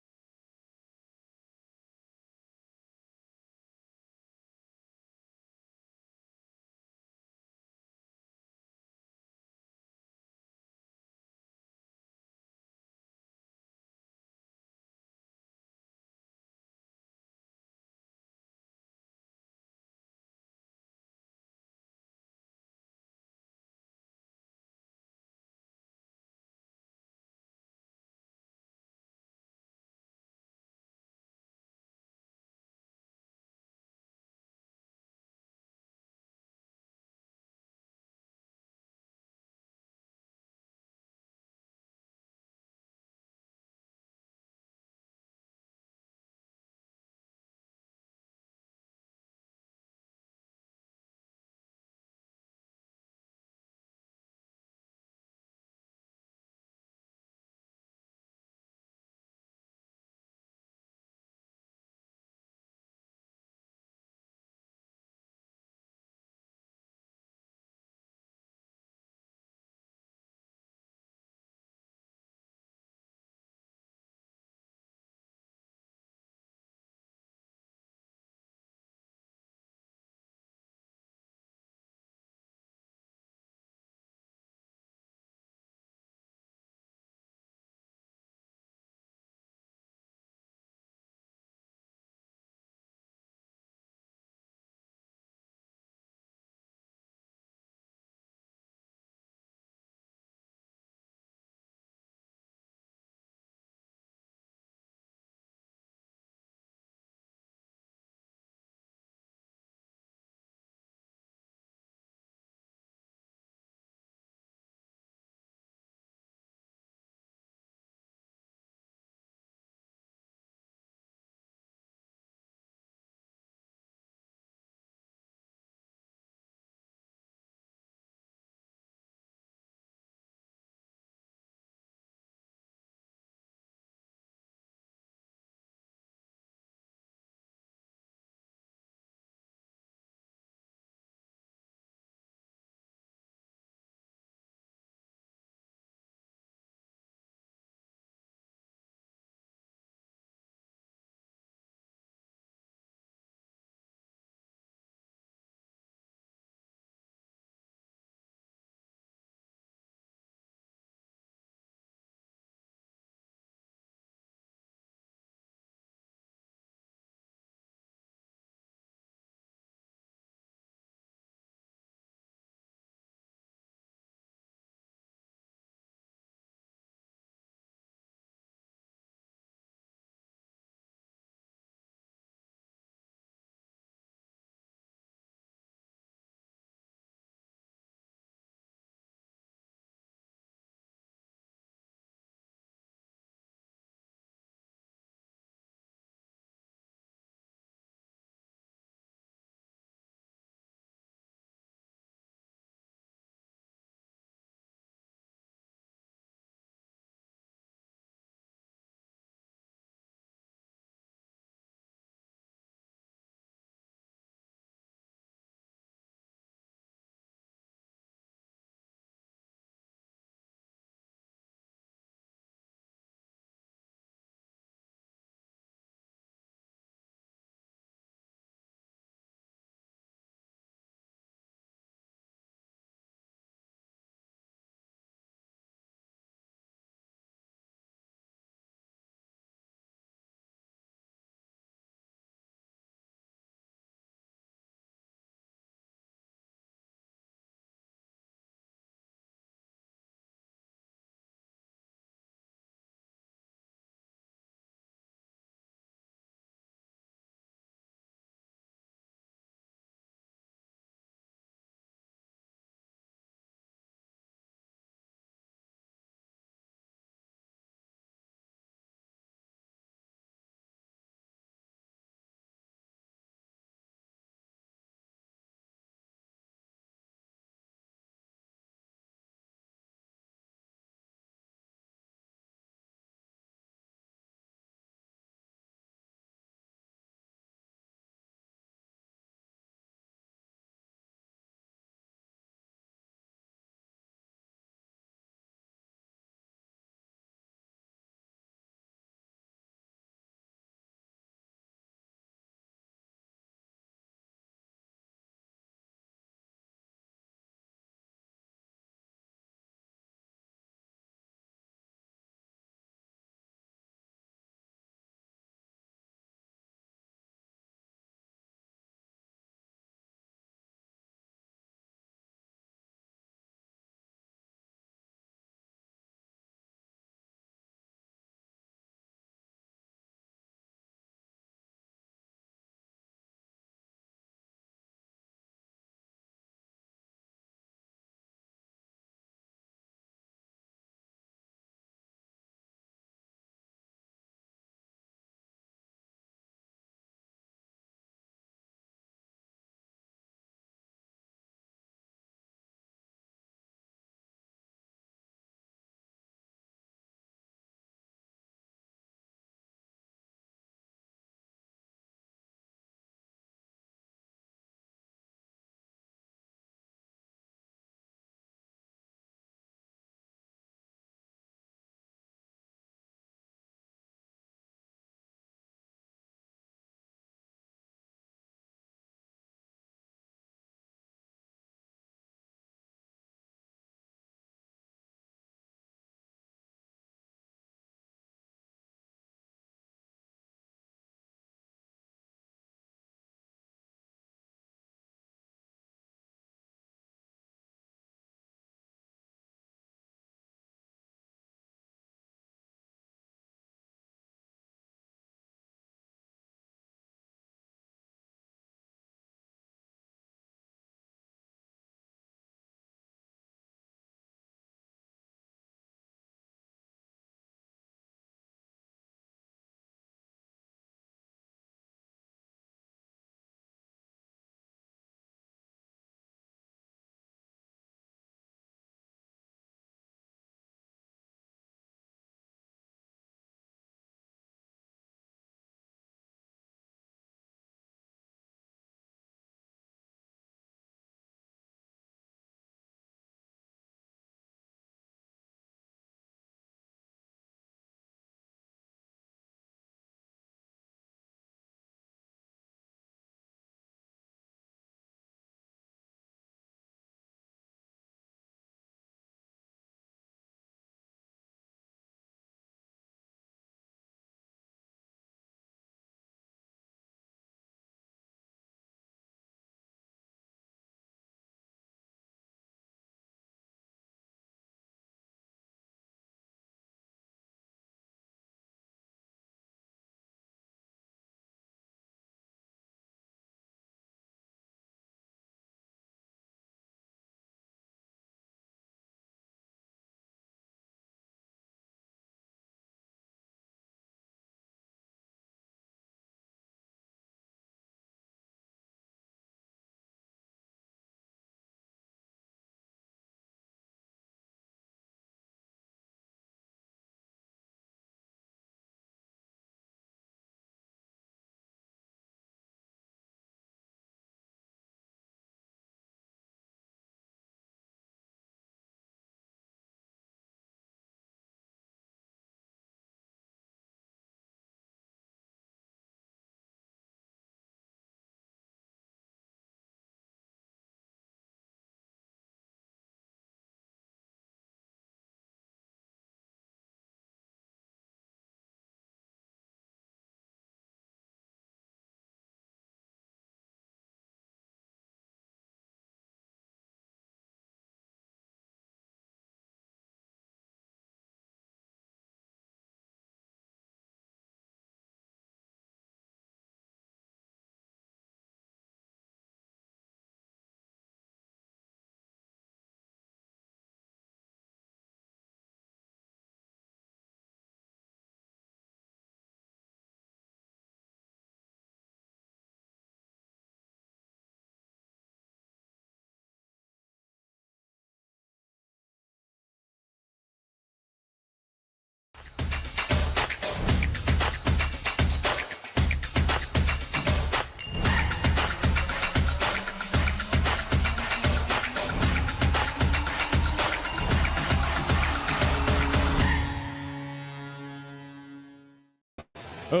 Welcome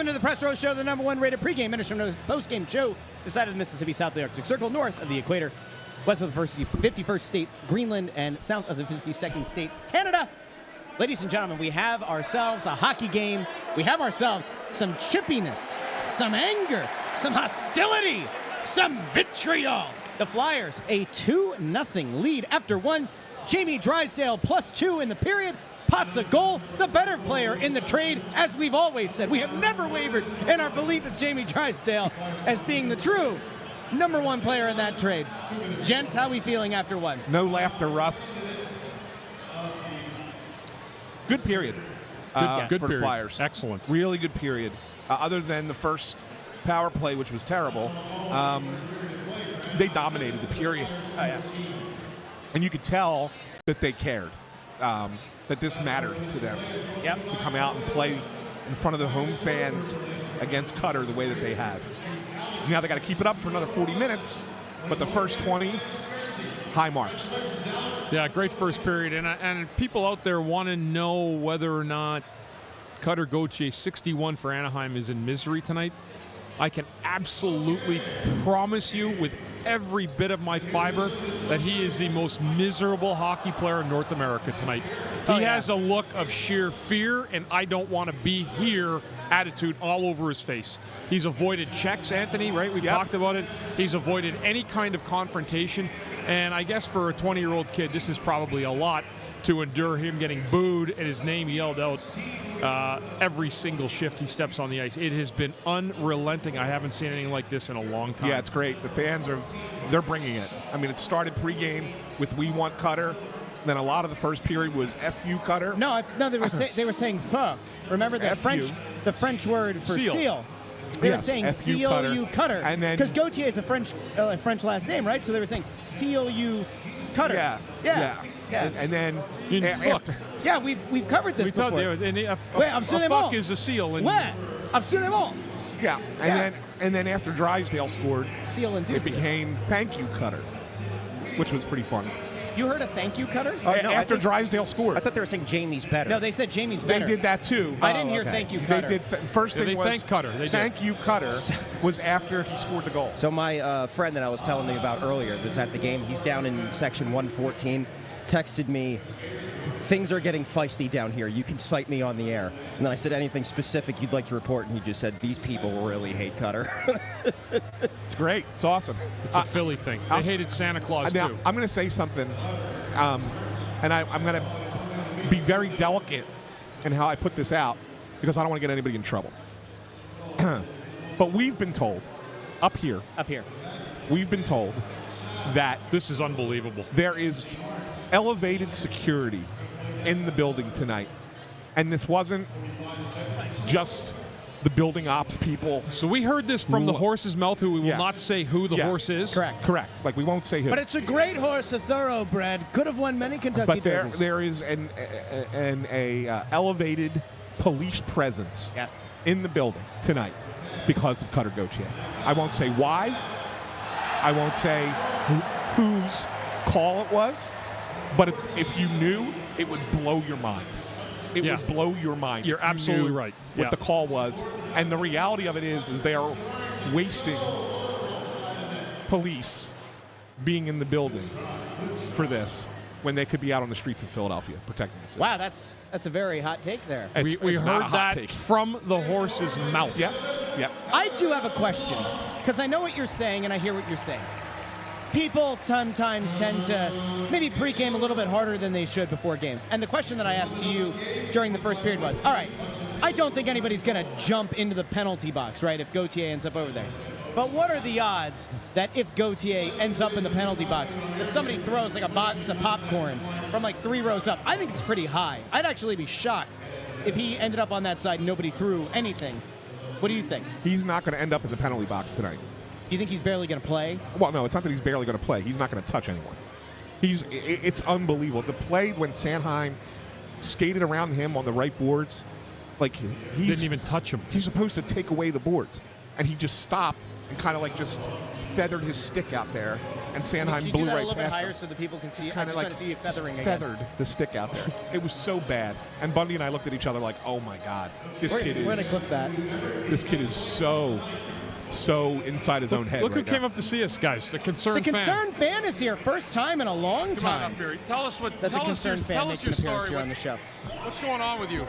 into the Press Row Show, the #1 rated pregame, intermission, postgame show this side of the Mississippi, south of the Arctic Circle, north of the equator, west of the 51st state, Greenland, and south of the 52nd state, Canada. Ladies and gentlemen, we have ourselves a hockey game. We have ourselves some chippiness, some anger, some hostility, some vitriol. The Flyers, a 2-0 lead after one. Jamie Drysdale +2 in the period. Potts a goal, the better player in the trade, as we've always said. We have never wavered in our belief of Jamie Drysdale as being the true #1 player in that trade. Gents, how we feeling after one? No laughter, Russ. Good period. Good for period. the Flyers. Excellent. Really good period. Other than the first power play, which was terrible, they dominated the period. Oh, yeah. And you could tell that they cared, that this mattered to them. Yep. To come out and play in front of the home fans against Cutter the way that they have. Now they got to keep it up for another 40 minutes, but the first 20, high marks. Yeah, great first period. And people out there want to know whether or not Cutter Gauthier, 61 for Anaheim, is in misery tonight. I can absolutely promise you with every bit of my fiber that he is the most miserable hockey player in North America tonight. He has a look of sheer fear and I don't want to be here attitude all over his face. He's avoided checks, Anthony, right? We've talked about it. He's avoided any kind of confrontation. And I guess for a 20-year-old kid, this is probably a lot to endure him getting booed and his name yelled out every single shift he steps on the ice. It has been unrelenting. I haven't seen anything like this in a long time. Yeah, it's great. The fans they're bringing it. I mean, it started pregame with "We Want Cutter." Then a lot of the first period was "F you, Cutter." No, they were saying fuck. Remember the French word for seal. They were saying F you, seal Cutter. you Cutter. And then because Gauthier is a French last name, right? So they were saying seal you Cutter. Yeah. And then after, yeah, we've covered this before. We told you, a fuck is a seal. Ouais, absolument. Yeah, and then after Drysdale scored, Seal it enthusiast. became "Thank you, Cutter," which was pretty funny. You heard a thank you, Cutter? Oh, no, After Drysdale scored, I thought they were saying Jamie's better. No, they said Jamie's they better. did that too. I didn't hear thank you, Cutter. They did. First Yeah, thing they was thanked Cutter. They did. "Thank you, Cutter" was after he scored the goal. So my friend that I was telling you about earlier that's at the game, he's down in section 114, texted me, "Things are getting feisty down here. You can cite me on the air." And then I said, "Anything specific you'd like to report?" And he just said, "These people really hate Cutter." It's great. It's awesome. It's a Philly thing. They hated Santa Claus, Now, too. I'm going to say something, and I'm going to be very delicate in how I put this out because I don't want to get anybody in trouble. But we've been told, up here, we've been told that This is unbelievable. there is elevated security in the building tonight. And this wasn't just the building ops people. So we heard this from the horse's mouth, who we will Yeah. not say who the Yeah. horse is. Correct. Like, we won't say who. But it's a great horse, a thoroughbred. Could have won many Kentucky But Derbies. there is an elevated police presence Yes. in the building tonight because of Cutter Gauthier. I won't say why. I won't say whose call it was. But if you knew, it would blow your mind. It would blow your mind. You're if you absolutely knew right. What Yeah. the call was. And the reality of it is they are wasting police being in the building for this when they could be out on the streets of Philadelphia protecting the city. Wow, that's a very hot take there. We It's not a heard hot that take. from the horse's mouth. Yep. I do have a question, because I know what you're saying and I hear what you're saying. People sometimes tend to maybe pregame a little bit harder than they should before games. And the question that I asked to you during the first period was, all right, I don't think anybody's going to jump into the penalty box, right, if Gauthier ends up over there. But what are the odds that if Gauthier ends up in the penalty box, that somebody throws like a box of popcorn from like 3 rows up? I think it's pretty high. I'd actually be shocked if he ended up on that side and nobody threw anything. What do you think? He's not going to end up in the penalty box tonight. Do you think he's barely going to play? Well, no, it's not that he's barely going to play. He's not going to touch anyone. It's unbelievable. The play when Sanheim skated around him on the right boards, like Didn't even touch him. He's supposed to take away the boards. and he just stopped and kind of like just feathered his stick out there, and Sanheim Can you blew do that right a little bit past higher him. so the people can see? I Kind just of want to see you feathering feathered again. the stick out there. It was so bad, and Bundy and I looked at each other like, "Oh my God, this kid We're gonna is clip that. this kid is so inside his own head." Look who right came now. up to see us, guys. The concerned The fan. concerned fan is here, first time in a long Come on time up here. Tell us what. that the tell us your, concerned fan tell makes us an your appearance story. here on the show. What's going on with you?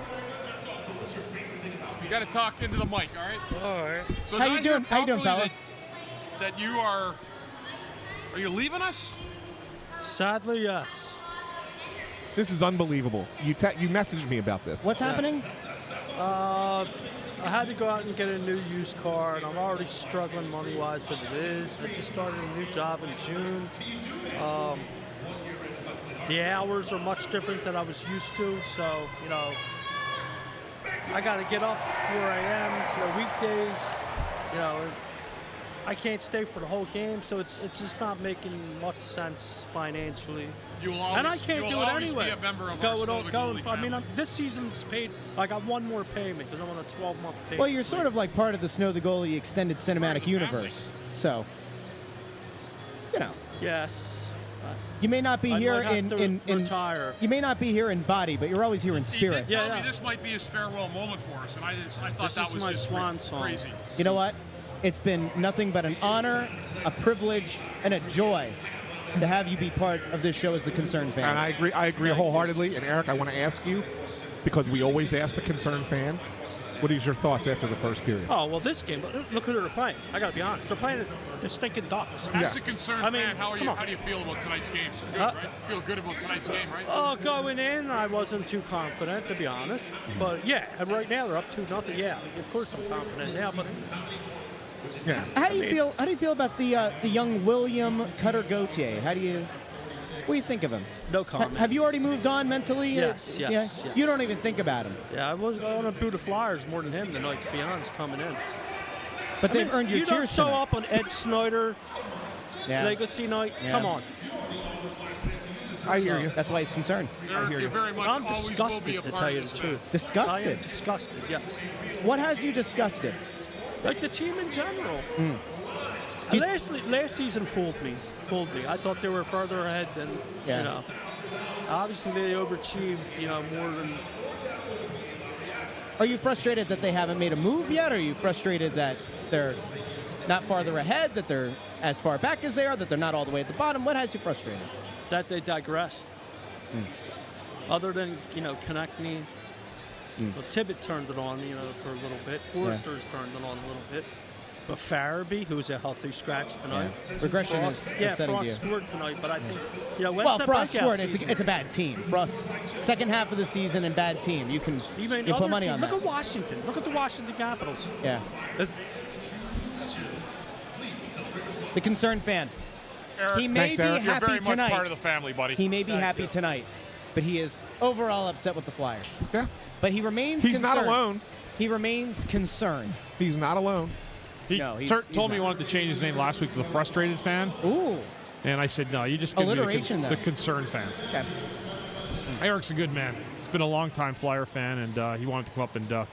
You got to talk into the mic, all right? All right. So How did you I hear doing? How you doing, properly fella? That you are you leaving us? Sadly, yes. This is unbelievable. You messaged me about this. What's happening? I had to go out and get a new used car, and I'm already struggling money-wise as it is. I just started a new job in June. The hours are much different than I was used to, so, you know, I got to get up 4 a.m. Weekdays, you know. I can't stay for the whole game, so it's just not making much sense financially. You will always, And I can't you do will it always anyway. Be a member of Go our with all- Snow the go- Goalie I mean, family. this season's paid. I got one more payment because I'm on a 12-month payment. Well, you're sort of like part of the Snow the Goalie extended cinematic the universe. So, you know, Yes. you may not be I here might have in to retire. you may not be here in body, but you're always here in He spirit. did tell Yeah, me yeah. this might be his farewell moment for us, and I thought This that is was my just swan song. crazy. You know what? It's been nothing but an honor, a privilege, and a joy to have you be part of this show as the concerned fan. And I agree wholeheartedly. And Eric, I want to ask you, because we always ask the concerned fan, what is your thoughts after the first period? Oh, well, this game, look who they're playing. I got to be honest. They're playing the stinking Ducks. As a concerned I mean, fan, how come on. do you feel about tonight's game? Good, Huh? right? Feel good about tonight's game, right? Oh, going in, I wasn't too confident, to be honest. But, yeah, and right now they're up 2-0. Yeah, of course I'm confident now, but Yeah. How do you feel? How do you feel about the young William Cutter Gauthier? What do you think of him? no comment. Have you already moved on mentally? Yes, Yeah? yes. You don't even think about him, Yeah, I want to boo the Flyers more than him tonight, to be honest, coming in. but I they've mean, earned your you don't cheers show tonight. up on Ed Snyder Yeah. legacy night. Yeah. Come on. I hear you. That's why he's concerned. You very much I'm always will disgusted, be a to part tell of you this the fan. truth. Disgusted? I am disgusted, yes. What has you disgusted? Like the team in general. Last season fooled me. I thought they were further ahead than, Yeah. you know. Obviously, they overachieved, you know, more than. Are you frustrated that they haven't made a move yet? Are you frustrated that they're not farther ahead, that they're as far back as they are, that they're not all the way at the bottom? What has you frustrated? That they digressed. Other than, you know, Konechny. So Tibbett turned it on, you know, for a little bit. Forrester's turned it on a little bit. But Farabee, who's a healthy scratch tonight. Regression Frost, is yeah, upsetting Frost to you. scored tonight, but I think, you know, Well, Wentz Frost breakout scored. season. It's a bad team. Frost, second half of the season and bad team. You can Even you other put money team- on Look that. at Washington. Look at the Washington Capitals. Yeah. If- The concerned fan. Eric, He may Thanks, be Eric. you're happy very much tonight. part of the family, buddy. He may be happy tonight, but he is overall upset with the Flyers. Yeah. But he remains He's concerned. not alone. He remains concerned. He's not alone. He No, he's told me he not. wanted to change his name last week to the frustrated fan, Ooh. and I said, no, you just give me Alliteration, the though. concerned fan. Okay. Eric's a good man. He's been a long-time Flyer fan, and he wanted to come up and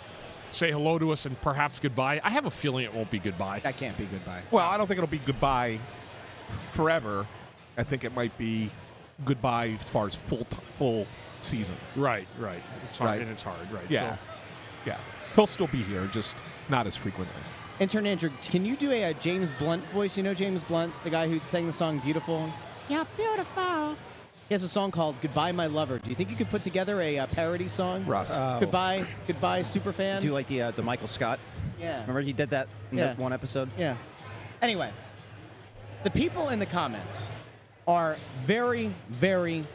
say hello to us and perhaps goodbye. I have a feeling it won't be goodbye. That can't be goodbye. Well, I don't think it'll be goodbye forever. I think it might be goodbye as far as full season. Right. It's hard, Right. and it's hard, right? Yeah. So, Yeah. He'll still be here, just not as frequently. Intern Andrew, can you do a James Blunt voice? You know James Blunt, the guy who sang the song Beautiful? Yeah, beautiful. He has a song called Goodbye My Lover. Do you think you could put together a parody song? Russ. Goodbye Superfan? Do you like the Michael Scott? Yeah. Remember he did that in Yeah. that one episode? Yeah. Anyway, the people in the comments are very, very,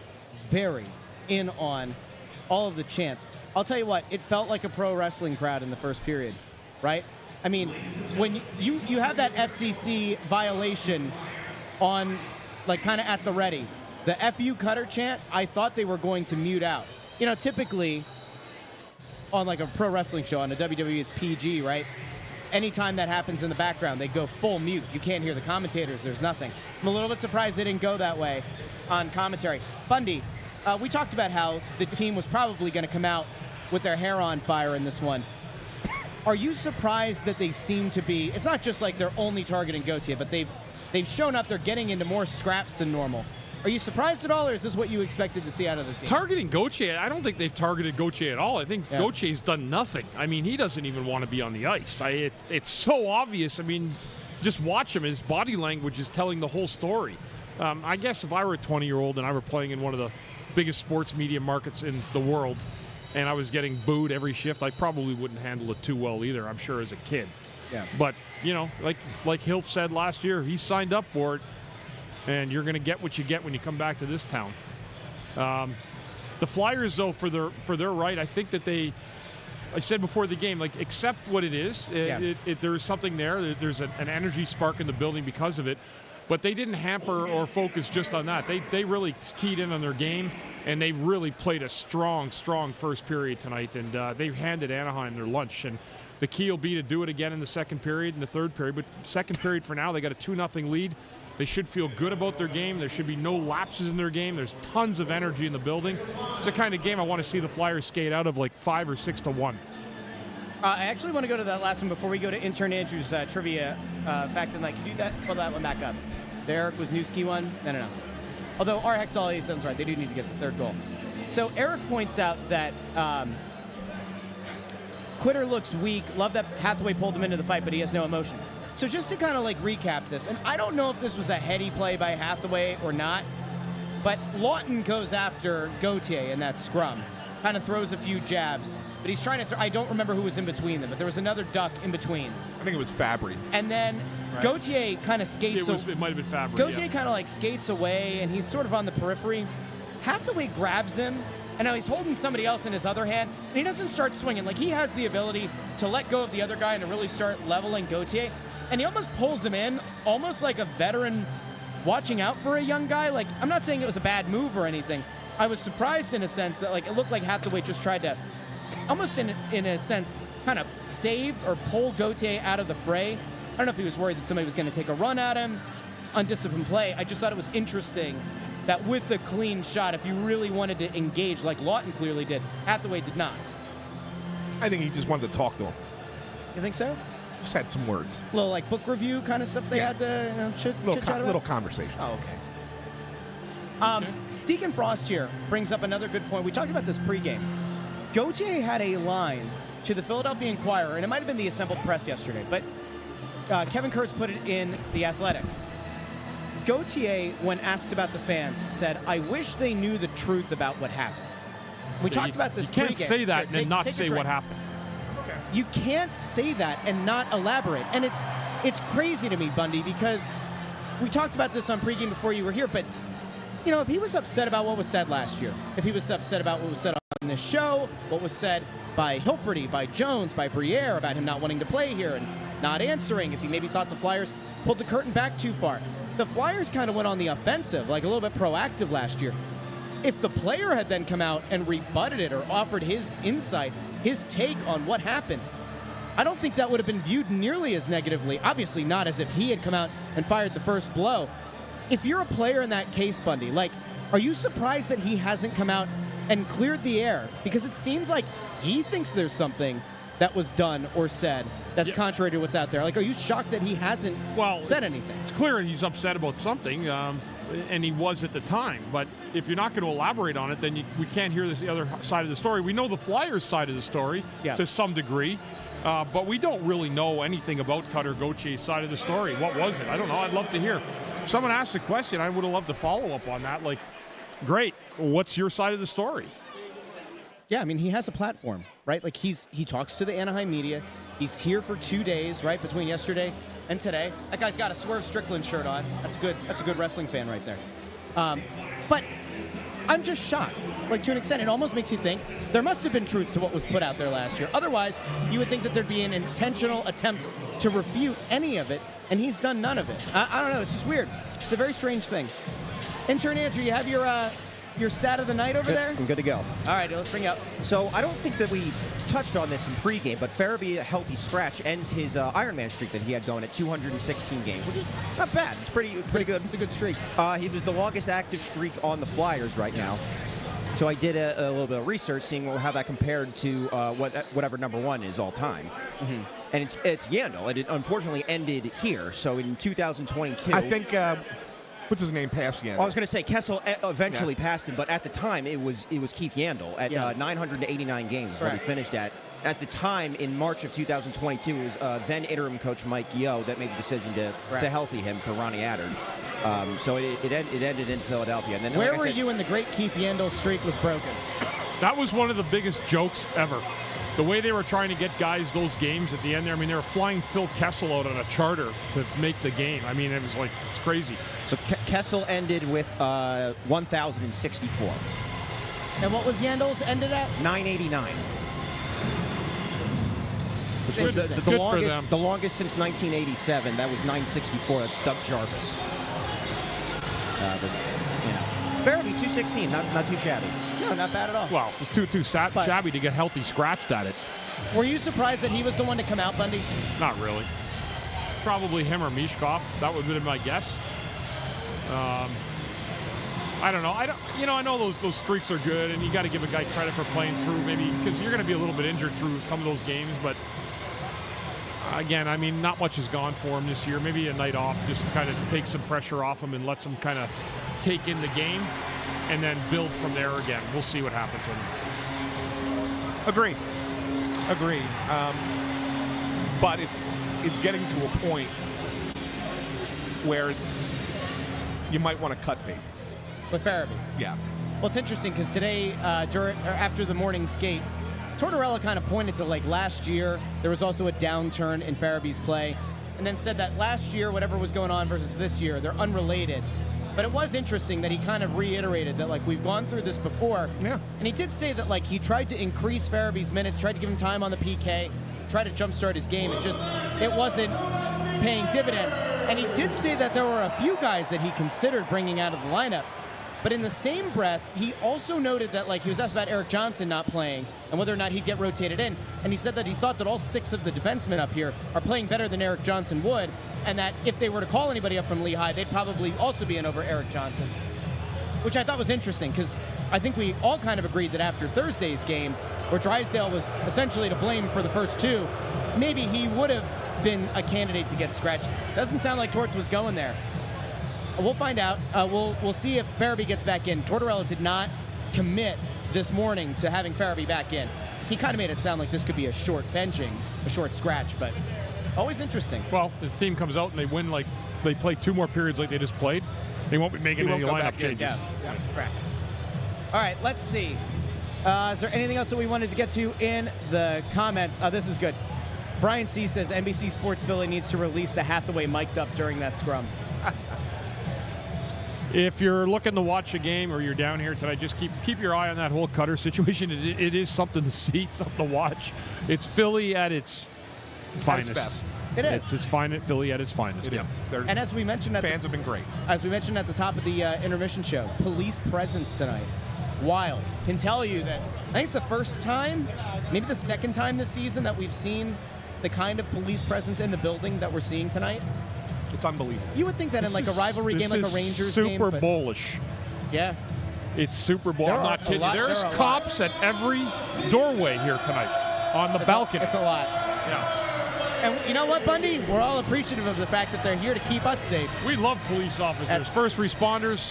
very in on all of the chants. I'll tell you what, it felt like a pro wrestling crowd in the first period, right? I mean, when you have that FCC violation on, like, kind of at the ready, the FU Cutter chant, I thought they were going to mute out. You know, typically on, like, a pro wrestling show, on a WWE, it's PG, right? Anytime that happens in the background, they go full mute. You can't hear the commentators. There's nothing. I'm a little bit surprised they didn't go that way on commentary. Bundy, we talked about how the team was probably going to come out with their hair on fire in this one. Are you surprised that they seem to be? It's not just like they're only targeting Gauthier, but they've shown up. They're getting into more scraps than normal. Are you surprised at all, or is this what you expected to see out of the team? Targeting Gauthier, I don't think they've targeted Gauthier at all. I think Gauthier's done nothing. I mean, he doesn't even want to be on the ice. It's so obvious. I mean, just watch him. His body language is telling the whole story. I guess if I were a 20-year-old and I were playing in one of the biggest sports media markets in the world and I was getting booed every shift, I probably wouldn't handle it too well either, I'm sure, as a kid. Yeah. But, you know, like Hilf said last year, he signed up for it. And you're going to get what you get when you come back to this town. The Flyers, though, for their right, I think that I said before the game, like, accept what it is. There is something there. There's an energy spark in the building because of it. But they didn't hamper or focus just on that. They really keyed in on their game, and they really played a strong first period tonight. And they handed Anaheim their lunch. And the key will be to do it again in the second period and the third period. But second period for now, they got a 2-0 lead. They should feel good about their game. There should be no lapses in their game. There's tons of energy in the building. It's the kind of game I want to see the Flyers skate out of, like 5 or 6 to 1. I actually want to go to that last one before we go to intern Andrew's trivia fact of the night. Can you do that? Pull that one back up. The Eric Wisniewski one? No. Although our Hexall 87's right. They do need to get the third goal. So Eric points out that Quitter looks weak. Love that Hathaway pulled him into the fight, but he has no emotion. So just to kind of like recap this, and I don't know if this was a heady play by Hathaway or not, but Lawton goes after Gauthier in that scrum, kind of throws a few jabs, but he's trying to I don't remember who was in between them, but there was another Duck in between. I think it was Fabry. And then Gauthier kind of skates. It might have been Fabry. Gauthier kind of like skates away, and he's sort of on the periphery. Hathaway grabs him, and now he's holding somebody else in his other hand, and he doesn't start swinging. Like, he has the ability to let go of the other guy and to really start leveling Gauthier. And he almost pulls him in, almost like a veteran watching out for a young guy. Like, I'm not saying it was a bad move or anything. I was surprised in a sense that, like, it looked like Hathaway just tried to, almost in a sense, kind of save or pull Gauthier out of the fray. I don't know if he was worried that somebody was going to take a run at him. Undisciplined play. I just thought it was interesting that with the clean shot, if you really wanted to engage, like Lawton clearly did, Hathaway did not. I think he just wanted to talk to him. You think so? Just had some words. A little like book review kind of stuff they had to chit chat about? Little conversation. Oh, okay. Deacon Frost here brings up another good point. We talked about this pregame. Gauthier had a line to the Philadelphia Inquirer, and it might have been the assembled press yesterday, but Kevin Kurtz put it in The Athletic. Gauthier, when asked about the fans, said, "I wish they knew the truth about what happened." We talked about this pregame. You can't say that and then not say what happened. You can't say that and not elaborate. And it's crazy to me, Bundy, because we talked about this on pregame before you were here, but, you know, if he was upset about what was said last year, if he was upset about what was said on this show, what was said by Hilferty, by Jones, by Briere, about him not wanting to play here and not answering, if he maybe thought the Flyers pulled the curtain back too far. The Flyers kind of went on the offensive, like a little bit proactive last year. If the player had then come out and rebutted it or offered his insight, his take on what happened, I don't think that would have been viewed nearly as negatively. Obviously not as if he had come out and fired the first blow. If you're a player in that case, Bundy, like, are you surprised that he hasn't come out and cleared the air? Because it seems like he thinks there's something that was done or said that's contrary to what's out there. Like, are you shocked that he hasn't said anything? It's clear he's upset about something, and he was at the time. But if you're not going to elaborate on it, then we can't hear the other side of the story. We know the Flyers' side of the story to some degree, but we don't really know anything about Cutter Gauthier's side of the story. What was it? I don't know. I'd love to hear. If someone asked a question, I would have loved to follow up on that. Like, great. What's your side of the story? Yeah, I mean, he has a platform, right? Like, he talks to the Anaheim media. He's here for 2 days, right, between yesterday and today. That guy's got a Swerve Strickland shirt on. That's good. That's a good wrestling fan right there. But I'm just shocked. Like, to an extent, it almost makes you think there must have been truth to what was put out there last year. Otherwise, you would think that there'd be an intentional attempt to refute any of it, and he's done none of it. I don't know. It's just weird. It's a very strange thing. Intern Andrew, you have your stat of the night over there? I'm good to go. All right, let's bring it up. So I don't think that we touched on this in pregame, but Farabee, a healthy scratch, ends his Ironman streak that he had going at 216 games, which is not bad. It's pretty good. It's a good streak. He was the longest active streak on the Flyers right now. So I did a little bit of research, seeing how that compared to whatever number one is all time. And it's Yandel, and it unfortunately ended here. So in 2022, I think what's his name passed Yandel. I was going to say Kessel eventually passed him, but at the time it was Keith Yandel at 989 games is what he finished at. At the time, in March of 2022, it was then interim coach Mike Yo that made the decision to healthy him for Ronnie Attard. So it ended in Philadelphia. And then, Where like were I said, you when the great Keith Yandel streak was broken? That was one of the biggest jokes ever. The way they were trying to get guys those games at the end there, I mean, they were flying Phil Kessel out on a charter to make the game. I mean, it was like, it's crazy. So Kessel ended with 1,064. And what was Yandel's ended at? 989. Which Good- was good for them. the longest since 1987. That was 964. That's Doug Jarvis. Farabee 216, not too shabby. No, not bad at all. Well, it's too shabby to get healthy scratched at it. Were you surprised that he was the one to come out, Bundy? Not really. Probably him or Mishkov. That would have been my guess. I don't know. I know those streaks are good, and you got to give a guy credit for playing through, maybe because you're going to be a little bit injured through some of those games. But again, I mean, not much has gone for him this year. Maybe a night off just kind of takes some pressure off him and lets him kind of take in the game, and then build from there again. We'll see what happens with him. Agree. But it's getting to a point where you might want to cut bait. With Farabee. Yeah. Well, it's interesting because today, after the morning skate, Tortorella kind of pointed to like last year, there was also a downturn in Farabee's play, and then said that last year, whatever was going on versus this year, they're unrelated. But it was interesting that he kind of reiterated that, like, we've gone through this before. Yeah. And he did say that, like, he tried to increase Farabee's minutes, tried to give him time on the PK, tried to jumpstart his game. It wasn't paying dividends. And he did say that there were a few guys that he considered bringing out of the lineup. But in the same breath, he also noted that, like, he was asked about Eric Johnson not playing and whether or not he'd get rotated in. And he said that he thought that all 6 of the defensemen up here are playing better than Eric Johnson would, and that if they were to call anybody up from Lehigh, they'd probably also be in over Eric Johnson, which I thought was interesting because I think we all kind of agreed that after Thursday's game, where Drysdale was essentially to blame for the first 2, maybe he would have been a candidate to get scratched. Doesn't sound like Torts was going there. We'll find out. We'll see if Farabee gets back in. Tortorella did not commit this morning to having Farabee back in. He kind of made it sound like this could be a short benching, a short scratch, but always interesting. Well, if the team comes out and they win, like they play 2 more periods like they just played, they won't be making any lineup changes. Yeah, correct. All right, let's see. Is there anything else that we wanted to get to in the comments? This is good. Brian C. says NBC Sports Philly needs to release the Hathaway mic'd up during that scrum. If you're looking to watch a game or you're down here tonight, just keep your eye on that whole Cutter situation. It is something to see, something to watch. It's Philly at its finest. At its best. It is. It's Philly at its finest. It is. And as we mentioned, fans have been great. As we mentioned at the top of the intermission show, police presence tonight. Wild. Can tell you that I think it's the first time, maybe the second time this season that we've seen the kind of police presence in the building that we're seeing tonight. It's unbelievable. You would think that in like a rivalry game, like a Rangers game. Super Bowlish. Yeah. It's Super Bowl. I'm not kidding. There's cops at every doorway here tonight on the balcony. It's a lot. Yeah. And you know what, Bundy? We're all appreciative of the fact that they're here to keep us safe. We love police officers. First responders,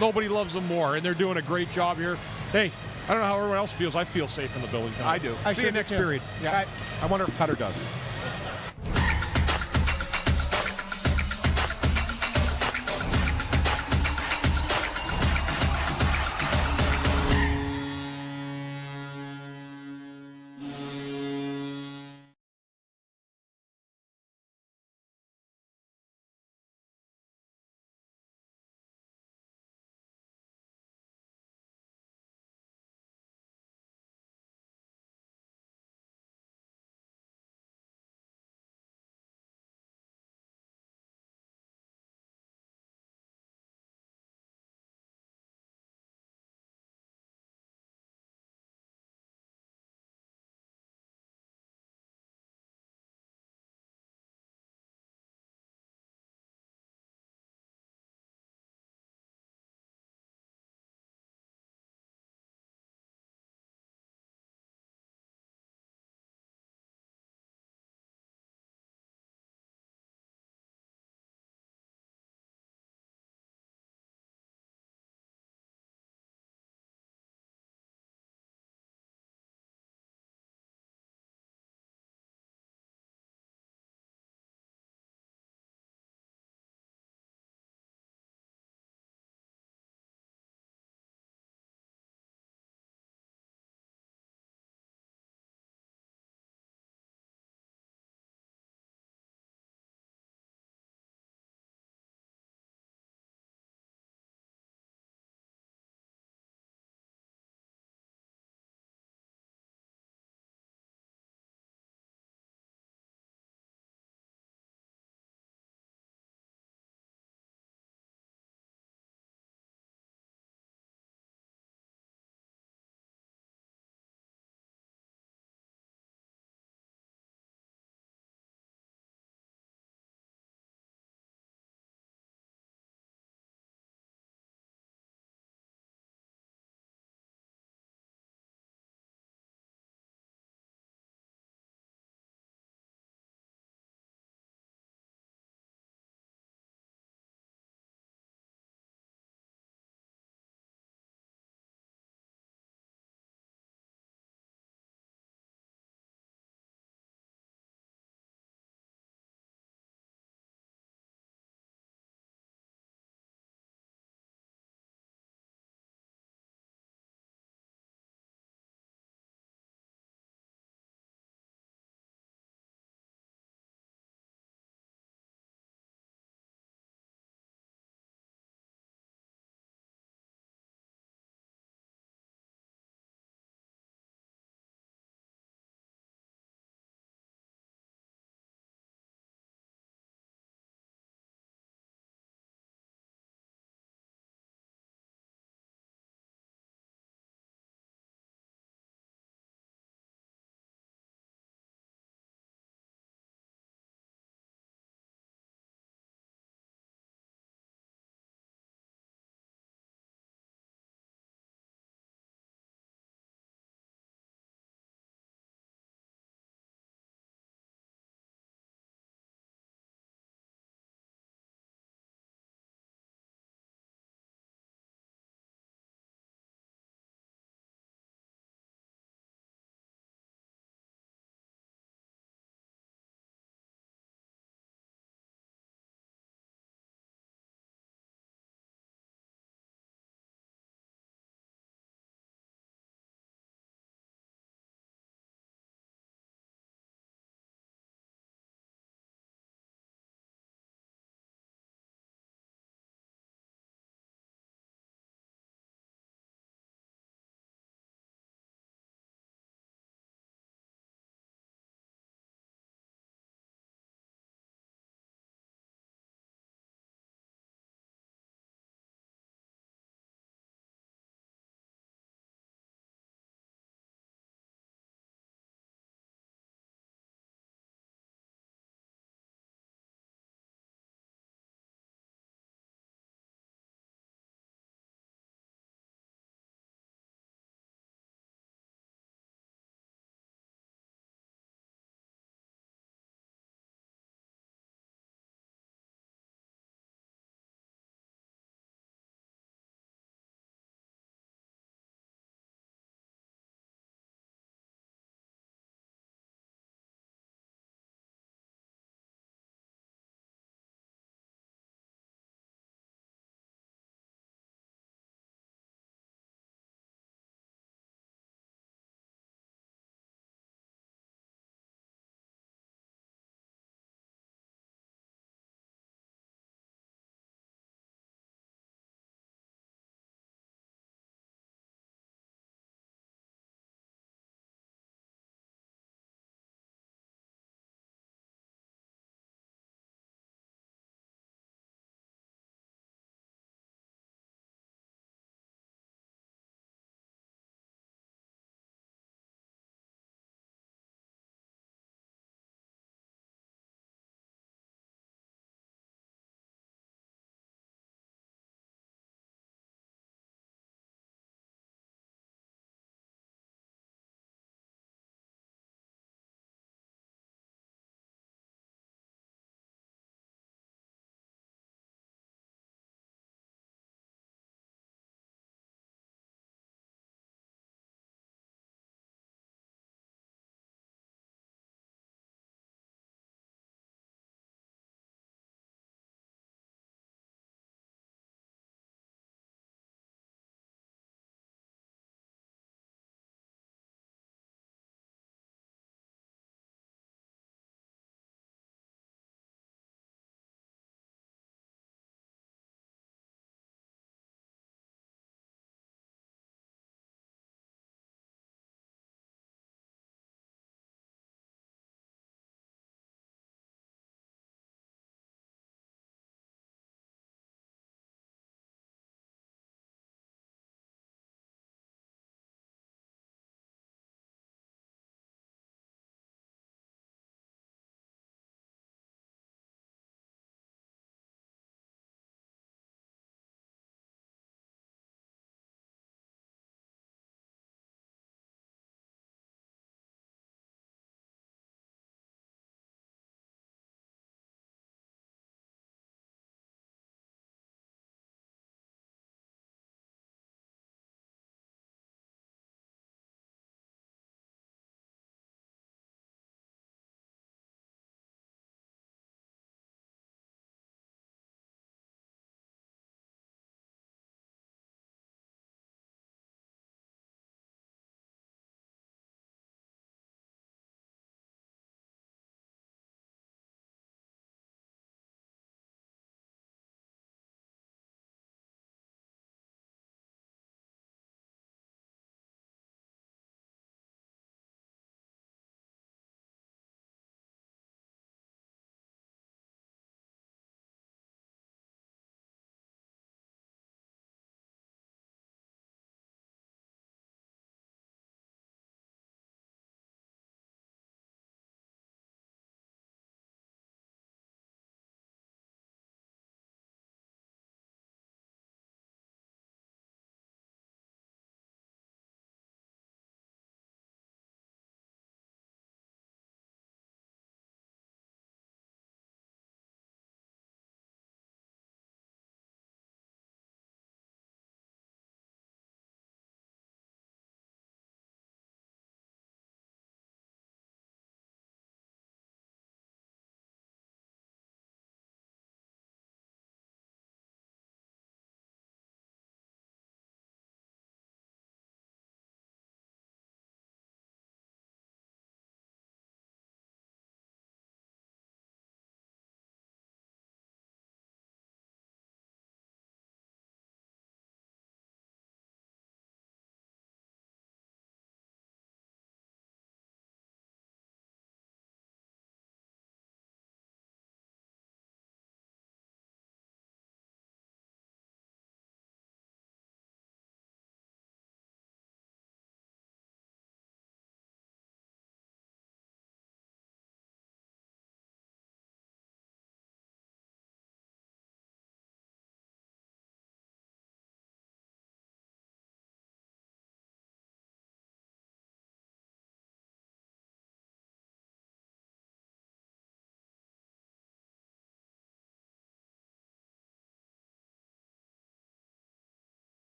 nobody loves them more, and they're doing a great job here. Hey, I don't know how everyone else feels. I feel safe in the building tonight. I do. See you next period. Yeah. Right. I wonder if Cutter does.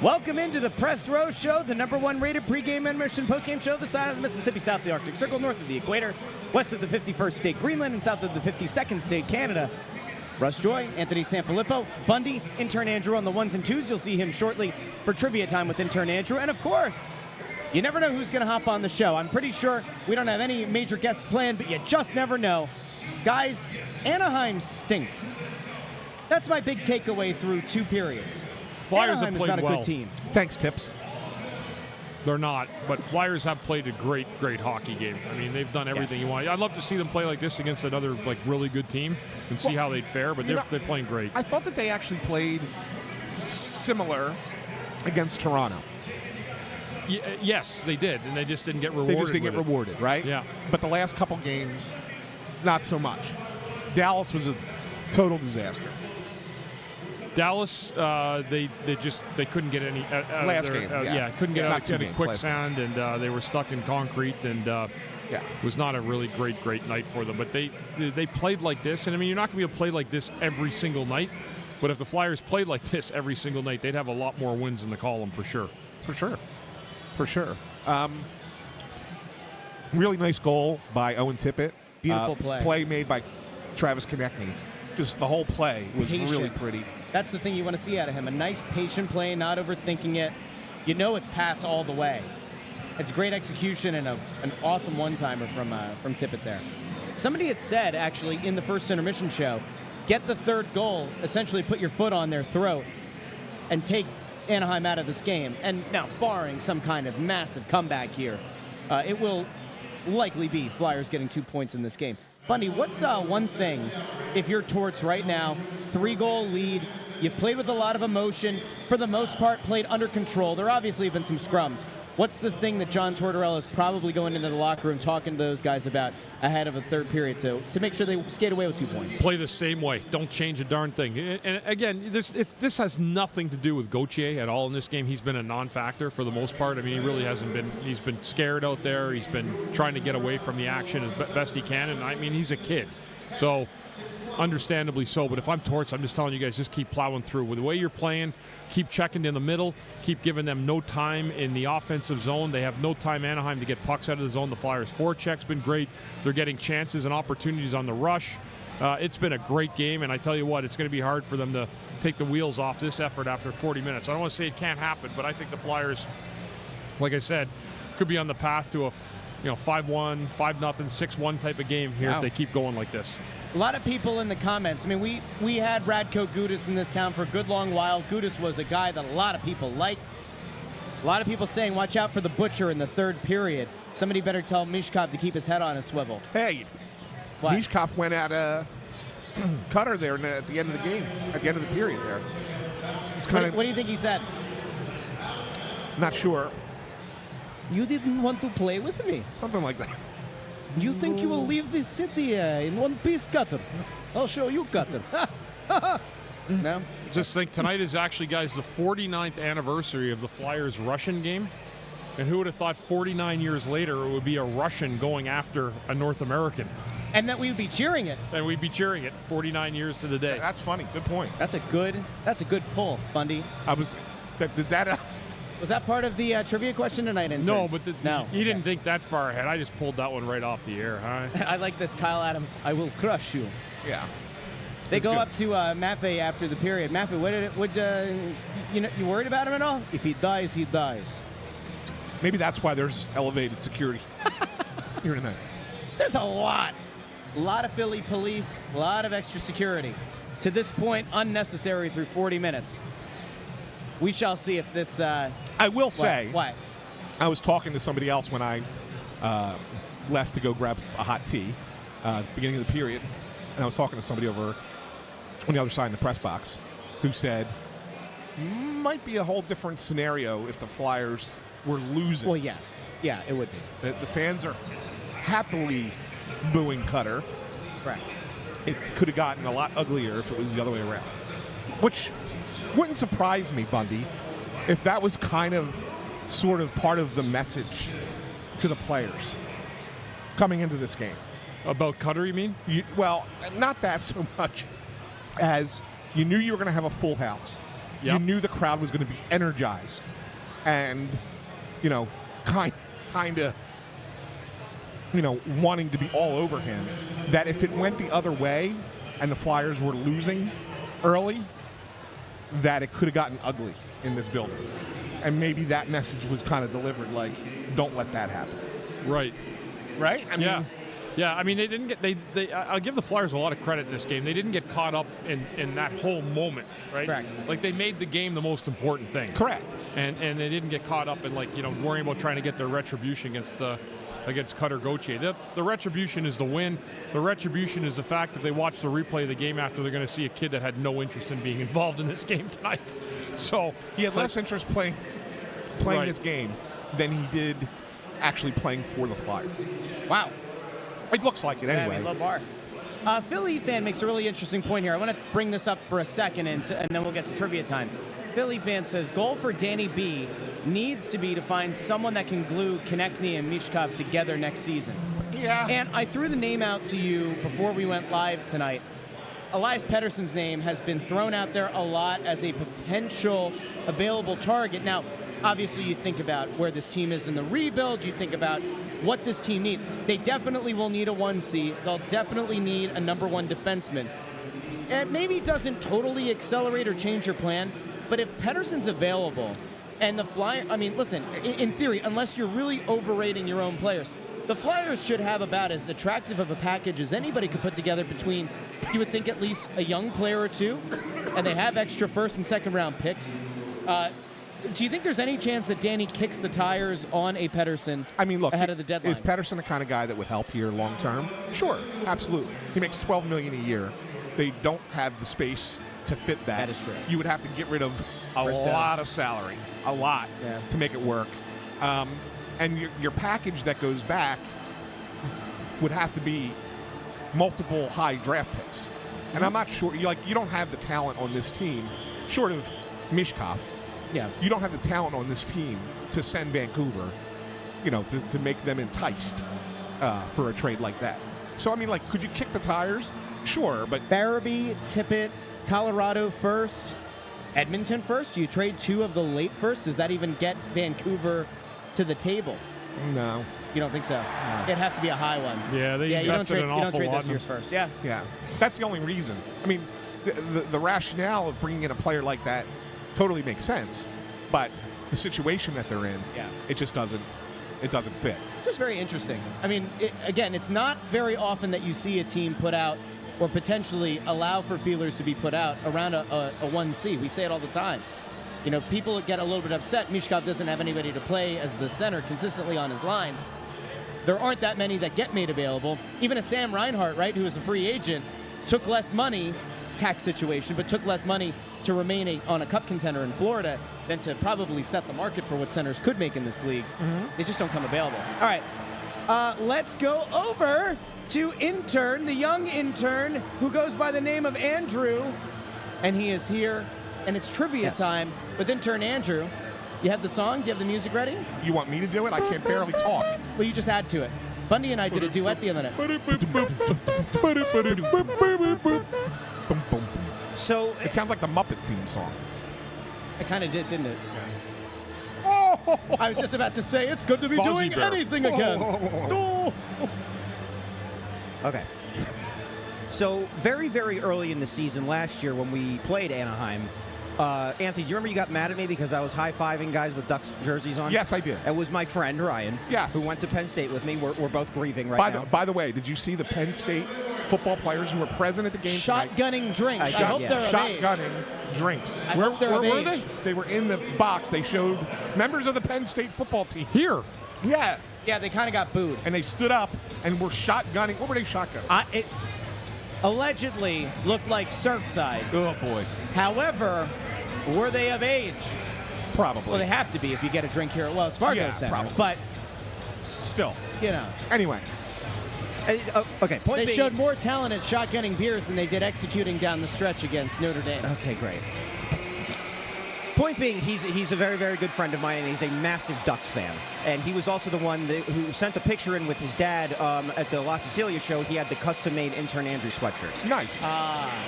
Welcome into the Press Row Show, the #1 rated pregame, intermission, postgame show this side of the Mississippi, south of the Arctic Circle, north of the equator, west of the 51st state Greenland, and south of the 52nd state Canada. Russ Joy, Anthony SanFilippo, Bundy, intern Andrew on the ones and twos. You'll see him shortly for trivia time with intern Andrew. And of course, you never know who's going to hop on the show. I'm pretty sure we don't have any major guests planned, but you just never know. Guys, Anaheim stinks. That's my big takeaway through 2 periods. Flyers Anaheim have is played not a well. good team. Thanks, Tips. They're not, but Flyers have played a great hockey game. I mean, they've done everything you want. I'd love to see them play like this against another really good team and see how they'd fare, but they're playing great. I thought that they actually played similar against Toronto. Yes, they did, and they just didn't get rewarded. They just didn't get rewarded, right? Yeah. But the last couple games, not so much. Dallas was a total disaster. Dallas, they couldn't get any Last game, couldn't get not out two of games, quicksand, and they were stuck in concrete, and it was not a really great night for them. But they played like this, and I mean, you're not going to be able to play like this every single night. But if the Flyers played like this every single night, they'd have a lot more wins in the column for sure. For sure. Really nice goal by Owen Tippett. Beautiful play. Play made by Travis Konechny. Just the whole play was really pretty. That's the thing you want to see out of him. A nice, patient play, not overthinking it. You know it's pass all the way. It's great execution and an awesome one-timer from Tippett there. Somebody had said, actually, in the first intermission show, get the third goal, essentially put your foot on their throat, and take Anaheim out of this game. And now, barring some kind of massive comeback here, it will likely be Flyers getting 2 points in this game. Bundy, what's one thing, if you're Torts right now, 3-goal lead, you've played with a lot of emotion, for the most part played under control. There obviously have been some scrums. What's the thing that John Tortorella is probably going into the locker room talking to those guys about ahead of a third period to make sure they skate away with 2 points? Play the same way. Don't change a darn thing. And again, this has nothing to do with Gauthier at all in this game. He's been a non-factor for the most part. I mean, he really hasn't been. He's been scared out there. He's been trying to get away from the action as best he can. And I mean, he's a kid. So understandably so, but if I'm Torts, I'm just telling you guys, just keep plowing through. With the way you're playing, keep checking in the middle, keep giving them no time in the offensive zone. They have no time, Anaheim, to get pucks out of the zone. The Flyers' forecheck's been great. They're getting chances and opportunities on the rush. It's been a great game, and I tell you what, it's going to be hard for them to take the wheels off this effort after 40 minutes. I don't want to say it can't happen, but I think the Flyers, like I said, could be on the path to a 5-1, 5-0, 6-1 type of game here if they keep going like this. A lot of people in the comments. I mean, we had Radko Gudas in this town for a good long while. Gudas was a guy that a lot of people liked. A lot of people saying, watch out for the Butcher in the third period. Somebody better tell Mishkov to keep his head on a swivel. Hey, What? Mishkov went at Cutter there at the end of the game, at the end of the period there. It's kind of What do you think he said? not sure. You didn't want to play with me. Something like that. You think you will leave this city in one piece, Cutter? I'll show you, Cutter. No? Just think, tonight is actually, guys, the 49th anniversary of the Flyers' Russian game. And who would have thought 49 years later it would be a Russian going after a North American? And that we would be cheering it. And we'd be cheering it 49 years to the day. That's funny. Good point. That's a good pull, Bundy. Was that part of the trivia question tonight, intern? No, but no. You didn't think that far ahead. I just pulled that one right off the air, huh? I like this, Kyle Adams. I will crush you. Yeah. They That's go good. up to Maffei after the period. Maffei, you worried about him at all? If he dies, he dies. Maybe that's why there's elevated security here tonight. There's a lot of Philly police, a lot of extra security. To this point, unnecessary through 40 minutes. We shall see if this... I will say, What? I was talking to somebody else when I left to go grab a hot tea at the beginning of the period, and I was talking to somebody over on the other side in the press box who said, might be a whole different scenario if the Flyers were losing. Well, yes. Yeah, it would be. The fans are happily booing Cutter. Correct. It could have gotten a lot uglier if it was the other way around. Which wouldn't surprise me, Bundy, if that was kind of sort of part of the message to the players coming into this game. About Cutter, you mean? Well, not that so much as you knew you were going to have a full house. You Yep. knew the crowd was going to be energized, and kind of wanting to be all over him. That if it went the other way and the Flyers were losing early, that it could have gotten ugly in this building. And maybe that message was kind of delivered, like, don't let that happen. Right. Right? I mean, Yeah, I mean, they didn't get. They I'll give the Flyers a lot of credit in this game. They didn't get caught up in that whole moment, right? Correct. Like, they made the game the most important thing. correct. And they didn't get caught up in, like, worrying about trying to get their retribution against Cutter Gauthier. The retribution is the win. The retribution is the fact that they watch the replay of the game after they're going to see a kid that had no interest in being involved in this game tonight. So He had less interest playing Right. this game than he did actually playing for the Flyers. Wow. It looks like it anyway. Low bar. Philly fan makes a really interesting point here. I want to bring this up for a second, and then we'll get to trivia time. Philly fan says, goal for Danny B needs to be to find someone that can glue Konechny and Mishkov together next season. Yeah. And I threw the name out to you before we went live tonight. Elias Pettersson's name has been thrown out there a lot as a potential available target. Now, obviously, you think about where this team is in the rebuild. You think about what this team needs. They definitely will need a 1C. They'll definitely need a number 1 defenseman. And maybe doesn't totally accelerate or change your plan, but if Pettersson's available and the Flyers, I mean, listen, in theory, unless you're really overrating your own players, the Flyers should have about as attractive of a package as anybody could put together between, you would think, at least a young player or two, and they have extra first and second round picks. Do you think there's any chance that Danny kicks the tires on a Pettersson ahead of the deadline? Is Pettersson the kind of guy that would help here long term? Sure, absolutely. He makes $12 million a year. They don't have the space to fit that. That is true. You would have to get rid of a lot of salary, to make it work. And your package that goes back would have to be multiple high draft picks. And I'm not sure. You don't have the talent on this team, short of Mishkov. Yeah. You don't have the talent on this team to send Vancouver, to make them enticed for a trade like that. So, I mean, could you kick the tires? Sure, but Farabee, Tippett, Colorado first, Edmonton first. Do you trade 2 of the late first? Does that even get Vancouver to the table? no. You don't think so? No. It'd have to be a high one. Yeah, they you don't invested trade, an you don't awful trade lot this in year's them. first. Yeah. Yeah, that's the only reason. I mean, the rationale of bringing in a player like that totally makes sense, but the situation that they're in, it just doesn't fit. Just very interesting. I mean, again, it's not very often that you see a team put out or potentially allow for feelers to be put out around a 1C. We say it all the time. People get a little bit upset. Mishkov doesn't have anybody to play as the center consistently on his line. There aren't that many that get made available. Even a Sam Reinhart, right, who is a free agent, took less money, tax situation, but took less money to remain on a cup contender in Florida than to probably set the market for what centers could make in this league. They just don't come available. All right, let's go over to intern, the young intern who goes by the name of Andrew, and he is here, and it's trivia time with intern Andrew. You have the song? Do you have the music ready? You want me to do it? I can barely talk. Well, you just add to it. Bundy and I did a duet the other night. So It sounds like the Muppet theme song. I kind of did, didn't it? Oh! I was just about to say, it's good to be Fozzie doing Bear. anything again. Oh. Okay. So very, very early in the season last year when we played Anaheim, Anthony, do you remember you got mad at me because I was high-fiving guys with Ducks jerseys on? Yes, I did. It was my friend, Ryan, Yes. who went to Penn State with me. We're both grieving right now. By the way, did you see the Penn State football players who were present at the game tonight? Shotgunning drinks. I hope they're of age. Shotgunning drinks. I hope they're of were age. they? They were in the box. They showed members of the Penn State football team. Here. Yeah. Yeah, they kind of got booed. And they stood up and were shotgunning. What were they shotgunning? It allegedly looked like Surfsides. Oh, boy. However, were they of age? Probably. Well, they have to be if you get a drink here at Wells Fargo Yeah, Center. probably. But, Still. Anyway. Okay, point they being, showed more talent at shotgunning beers than they did executing down the stretch against Notre Dame. Okay, great. Point being, he's a very, very good friend of mine, and he's a massive Ducks fan. And he was also the one who sent the picture in with his dad at the La Cecilia show. He had the custom-made Intern Andrew sweatshirts. Nice.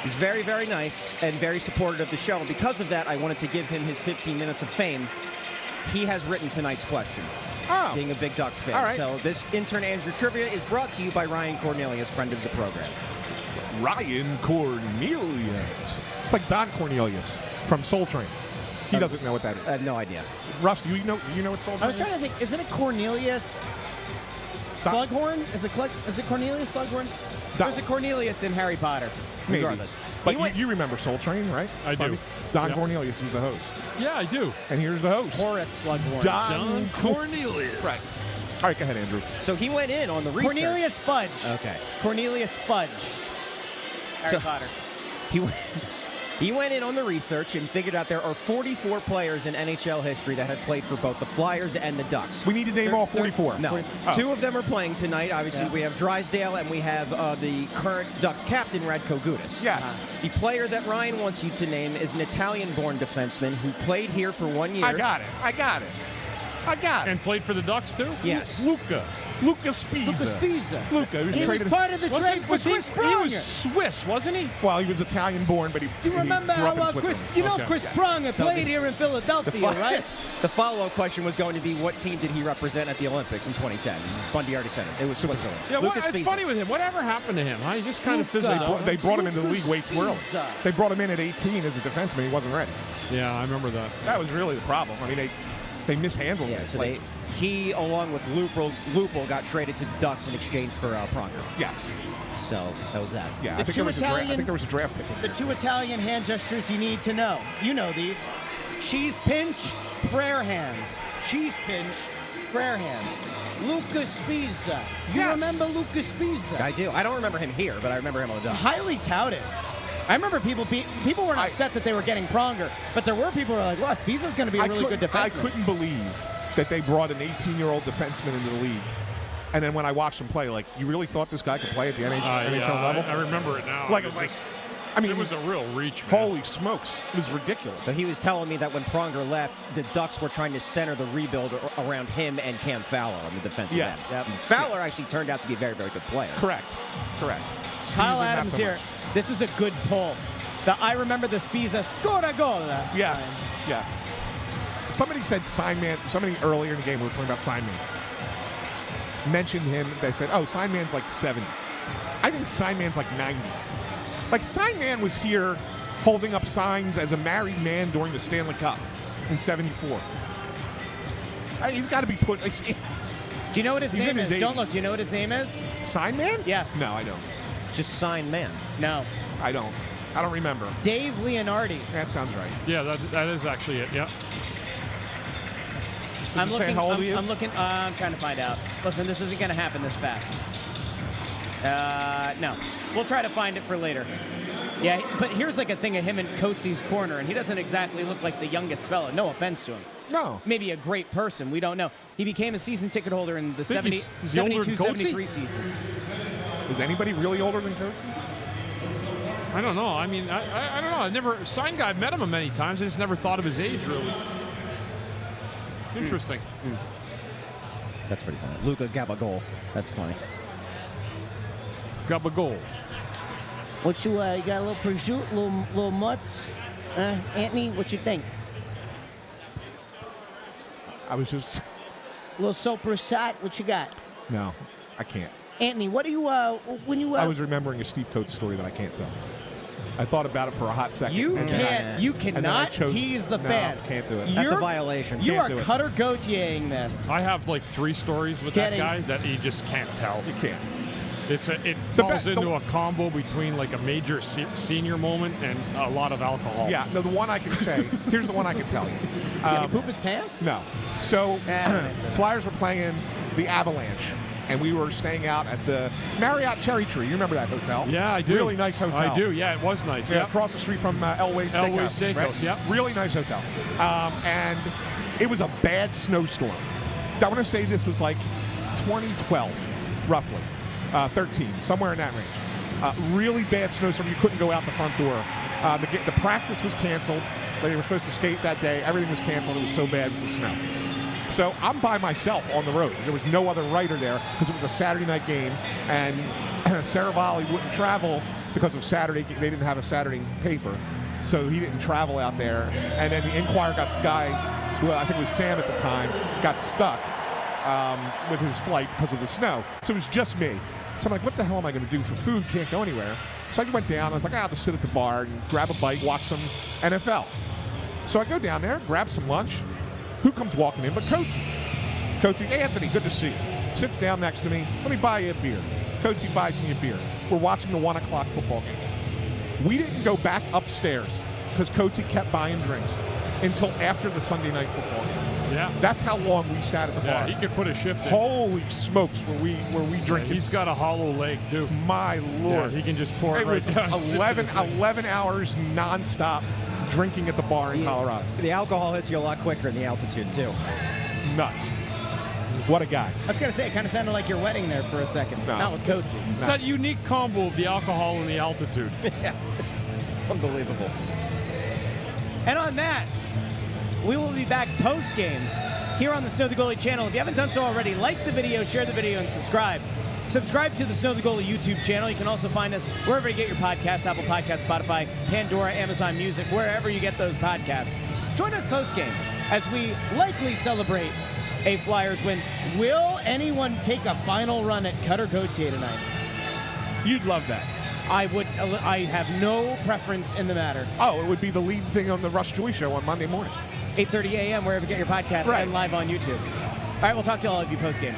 He's very, very nice and very supportive of the show. And because of that, I wanted to give him his 15 minutes of fame. He has written tonight's question, being a big Ducks fan. All right. So this Intern Andrew trivia is brought to you by Ryan Cornelius, friend of the program. Ryan Cornelius. It's like Don Cornelius from Soul Train. He doesn't know what that is. I have no idea. Russ, do you know what Soul Train I was is? trying to think. Isn't it Cornelius Slughorn? Is it Cornelius Slughorn? Or is it Cornelius in Harry Potter? Maybe. Regardless. But you remember Soul Train, right? I do. Don Yep. Cornelius was the host. Yeah, I do. And here's the host. Horace Slughorn. Don Cornelius. Right. All right, go ahead, Andrew. So he went in on the research. Cornelius Fudge. Okay. Cornelius Fudge. Harry Potter. He went in on the research and figured out there are 44 players in NHL history that have played for both the Flyers and the Ducks. We need to name all 44. No. Oh. 2 of them are playing tonight. Obviously, we have Drysdale and we have the current Ducks captain, Radko Gudas. Yes. The player that Ryan wants you to name is an Italian-born defenseman who played here for 1 year. I got it. And played for the Ducks, too? Yes. Luca Spiza. Luca, He was traded. part of the trade for Chris He Pronger. was Swiss, wasn't he? Well, he was Italian-born, but he Do you remember grew up in how Chris? Switzerland. You know Okay. Chris Pronger So played the- here in Philadelphia, right? The follow-up question was going to be, what team did he represent at the Olympics in 2010? Bundy already said it. It was Switzerland. Yeah, Lucas it's Spiza. funny with him. Whatever happened to him? Huh? He just kind of fizzled Luca. out. They brought him into the league way too early. Spiza. They brought him in at 18 as a defenseman. He wasn't ready. Yeah, I remember that. That was really the problem. I mean, they mishandled Yeah, it. so he, along with Lupul, got traded to the Ducks in exchange for Pronger. Yes. So that was that. Yeah, The I think two there was a draft pick. in The there. 2 Italian hand gestures you need to know. You know these. Cheese pinch, prayer hands. Cheese pinch, prayer hands. Lucas Spiza. You Yes. remember Lucas Spiza? I do. I don't remember him here, but I remember him on the Ducks. Highly touted. I remember people weren't upset that they were getting Pronger, but there were people who were like, "Wow, Spiza's going to be a really good defenseman." I couldn't believe that they brought an 18-year-old defenseman into the league. And then when I watched him play, like, you really thought this guy could play at the NHL level? I remember it now. Like, it was like- just- I mean, it was a real reach, man. holy smokes. It was ridiculous. So he was telling me that when Pronger left, the Ducks were trying to center the rebuild around him and Cam Fowler on the defensive Yes. end. Yep. Fowler actually turned out to be a very, very good player. Correct. Kyle Spiza, not Adams so here. much. This is a good poll. I remember the Spiza scored a goal. Yes, yes. Somebody said Signman. Somebody earlier in the game, we were talking about Signman. Mentioned him. They said, "Oh, Signman's like 70." I think Signman's like 90. Like Signman was here holding up signs as a married man during the Stanley Cup in '74. He's got to be put. Do you know what his He's name in his is? Don't 80s. look. Do you know what his name is? Signman? Yes. No, I don't. Just sign man. No. I don't remember. Dave Leonardi. That sounds right. Yeah, that is actually it. Yeah. Does it say how old he is? I'm looking. I'm trying to find out. Listen, this isn't going to happen this fast. No. We'll try to find it for later. Yeah, but here's like a thing of him in Coates's corner, and he doesn't exactly look like the youngest fellow. No offense to him. No. Maybe a great person. We don't know. He became a season ticket holder in the Think he's older than 72-73 season. Is anybody really older than Coates? I don't know. I mean, I don't know. I never sign guy. I've met him many times. I just never thought of his age really. Interesting. That's pretty funny. Luca Gabagol. That's funny. Gabagol. What you got a little prosciutto, little mutts? Anthony, what you think? I was just. A little sopressat, what you got? No, I can't. Anthony, what do you, when you, I was remembering a Steve Coates story that I can't tell. I thought about it for a hot second. You and then can't. You and then I cannot chose- tease the no, fans. Can't do it. That's a You're- violation. You Can't are do it. Cutter Gauthier-ing this. I have like 3 stories with Getting- that guy that you just can't tell. You can't. It The falls be- into the- a combo between like a major senior moment and a lot of alcohol. Yeah, no, the one I can say. Here's the one I can tell you. Did he poop his pants? No. So, that's okay. Flyers were playing the Avalanche, and we were staying out at the Marriott Cherry Tree. You remember that hotel? Yeah, I do. Really nice hotel. I do. Yeah, it was nice. Yeah, Yeah. across the street from Elway's Steakhouse. Elway's Steakhouse, right? yep. Really nice hotel. And it was a bad snowstorm. I want to say this was like 2012, roughly. 13, somewhere in that range. Really bad snowstorm. You couldn't go out the front door. The practice was canceled. They were supposed to skate that day. Everything was canceled. It was so bad with the snow. So I'm by myself on the road. There was no other writer there because it was a Saturday night game, and Saravalli wouldn't travel because of Saturday. They didn't have a Saturday paper, so he didn't travel out there. And then the Inquirer guy, who I think was Sam at the time, got stuck with his flight because of the snow. So it was just me. So I'm like, what the hell am I going to do for food? Can't go anywhere. So I went down. I was like, I'll just sit at the bar and grab a bite, watch some NFL. So I go down there, grab some lunch. Who comes walking in but Coatsy? Coatsy, hey, Anthony, good to see you. Sits down next to me. Let me buy you a beer. Coatsy buys me a beer. We're watching the 1 o'clock football game. We didn't go back upstairs because Coatsy kept buying drinks until after the Sunday night football game. Yeah. That's how long we sat at the bar. He could put a shift in. Holy smokes, were we drinking. He's got a hollow leg, too. My Lord. Yeah, he can just pour it It right was down. 11 hours nonstop drinking at the bar in Colorado. The alcohol hits you a lot quicker in the altitude, too. Nuts. What a guy. I was going to say, it kind of sounded like your wedding there for a second. No. Not with Coatsy. It's that unique combo of the alcohol and the altitude. Yeah, it's unbelievable. And on that, we will be back post-game here on the Snow the Goalie channel. If you haven't done so already, like the video, share the video, and subscribe. Subscribe to the Snow the Goalie YouTube channel. You can also find us wherever you get your podcasts, Apple Podcasts, Spotify, Pandora, Amazon Music, wherever you get those podcasts. Join us post-game as we likely celebrate a Flyers win. Will anyone take a final run at Cutter Gauthier tonight? You'd love that. I have no preference in the matter. Oh, it would be the lead thing on the Russ Joy Show on Monday morning. 8:30 a.m. wherever you get your podcasts Right. and live on YouTube. All right, we'll talk to all of you post-game.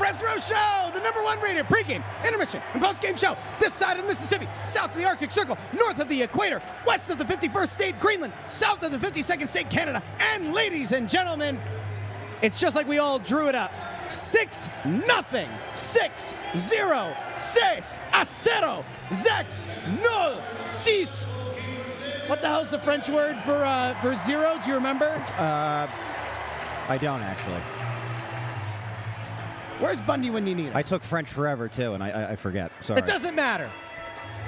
Press Row Show, the #1 rated pregame, intermission, and postgame show. This side of the Mississippi, south of the Arctic Circle, north of the equator, west of the 51st state, Greenland, south of the 52nd state, Canada. And ladies and gentlemen, it's just like we all drew it up. 6-0. 6-0. 6-0. 6-0. What the hell's the French word for zero? Do you remember? I don't actually. Where's Bundy when you need him? I took French forever too, and I forget. Sorry. It doesn't matter.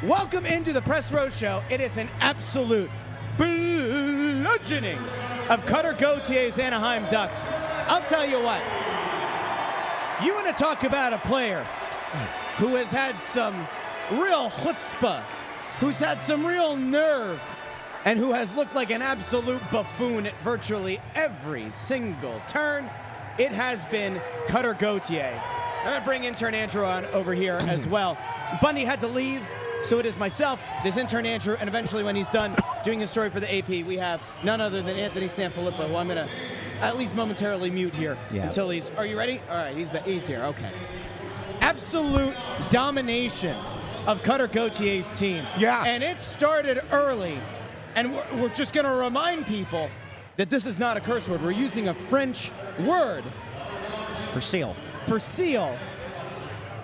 Welcome into the Press Row Show. It is an absolute bludgeoning of Cutter Gautier's Anaheim Ducks. I'll tell you what. You want to talk about a player who has had some real chutzpah, who's had some real nerve, and who has looked like an absolute buffoon at virtually every single turn. It has been Cutter Gauthier. I'm going to bring intern Andrew on over here as well. Bundy had to leave, so it is myself, this intern Andrew, and eventually when he's done doing his story for the AP, we have none other than Anthony SanFilippo, who I'm going to at least momentarily mute here until he's... Are you ready? All right, he's here. Okay. Absolute domination of Cutter Gautier's team. Yeah. And it started early. And we're just going to remind people that this is not a curse word. We're using a French word. For seal. For seal.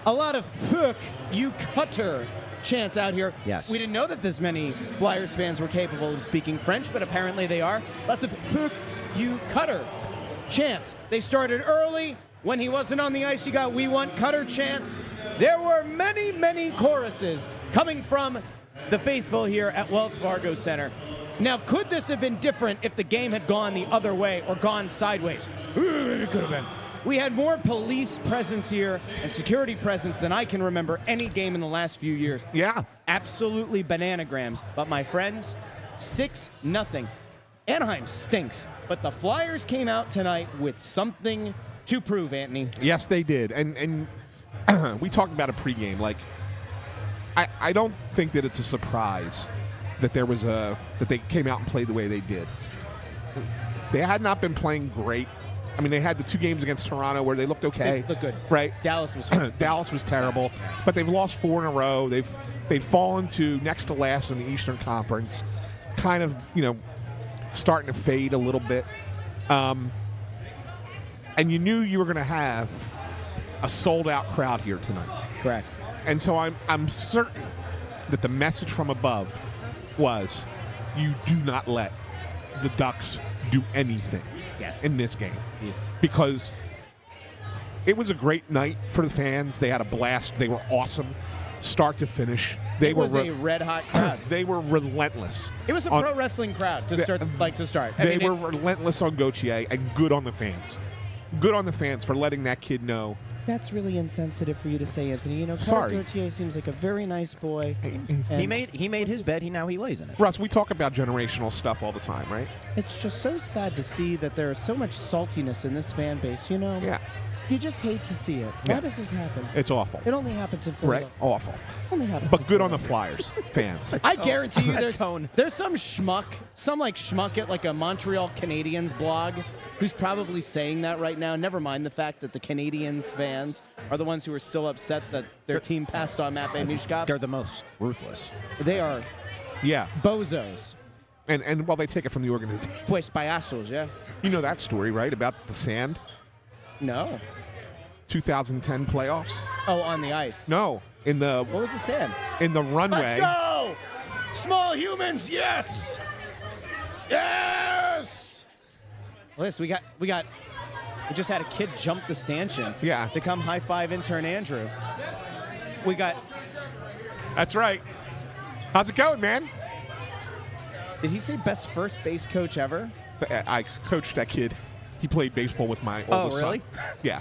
A lot of "fuck you Cutter" chants out here. Yes. We didn't know that this many Flyers fans were capable of speaking French, but apparently they are. Lots of "fuck you Cutter" chants. They started early. When he wasn't on the ice, you got "we want Cutter" chants. There were many, many choruses coming from the faithful here at Wells Fargo Center. Now, could this have been different if the game had gone the other way or gone sideways? It could have been. We had more police presence here and security presence than I can remember any game in the last few years. Yeah. Absolutely bananagrams. But my friends, 6-0. Anaheim stinks, but the Flyers came out tonight with something to prove, Anthony. Yes, they did. And we talked about a pregame. Like, I don't think that it's a surprise that that they came out and played the way they did. They had not been playing great. I mean, they had the 2 games against Toronto where they looked okay. They looked good. Right. Dallas was Dallas was terrible, but they've lost 4 in a row. They've fallen to next to last in the Eastern Conference, kind of, starting to fade a little bit. And you knew you were going to have a sold-out crowd here tonight. correct. And so I'm certain that the message from above was, you do not let the Ducks do anything in this game. Yes. Because it was a great night for the fans. They had a blast. They were awesome, start to finish. It was a red-hot crowd. They were relentless. It was a pro wrestling crowd to start. They were relentless on Gauthier and good on the fans. Good on the fans for letting that kid know. That's really insensitive for you to say, Anthony. Sorry. Cutter Gauthier seems like a very nice boy. He made his bed. Now he lays in it. Russ, we talk about generational stuff all the time, right? It's just so sad to see that there is so much saltiness in this fan base. Yeah. You just hate to see it. Yeah. Why does this happen? It's awful. It only happens in Right? Philadelphia. Awful. Only happens But in good on the Philadelphia. Flyers fans. I guarantee you there's tone. some schmuck at like a Montreal Canadiens blog who's probably saying that right now. Never mind the fact that the Canadiens fans are the ones who are still upset that their team passed on Matvei Mishkov. They're the most ruthless. They are Yeah. bozos. And well, they take it from the organization. Pues payasos, yeah? You know that story, right? About the sand? No. 2010 playoffs? Oh, on the ice. No. In the What was the sand? runway. Let's go! Small humans, yes! Yes! Listen, we just had a kid jump the stanchion. Yeah. To come high five intern Andrew. We got. That's right. How's it going, man? Did he say best first base coach ever? I coached that kid. He played baseball with my oldest really? son. Yeah.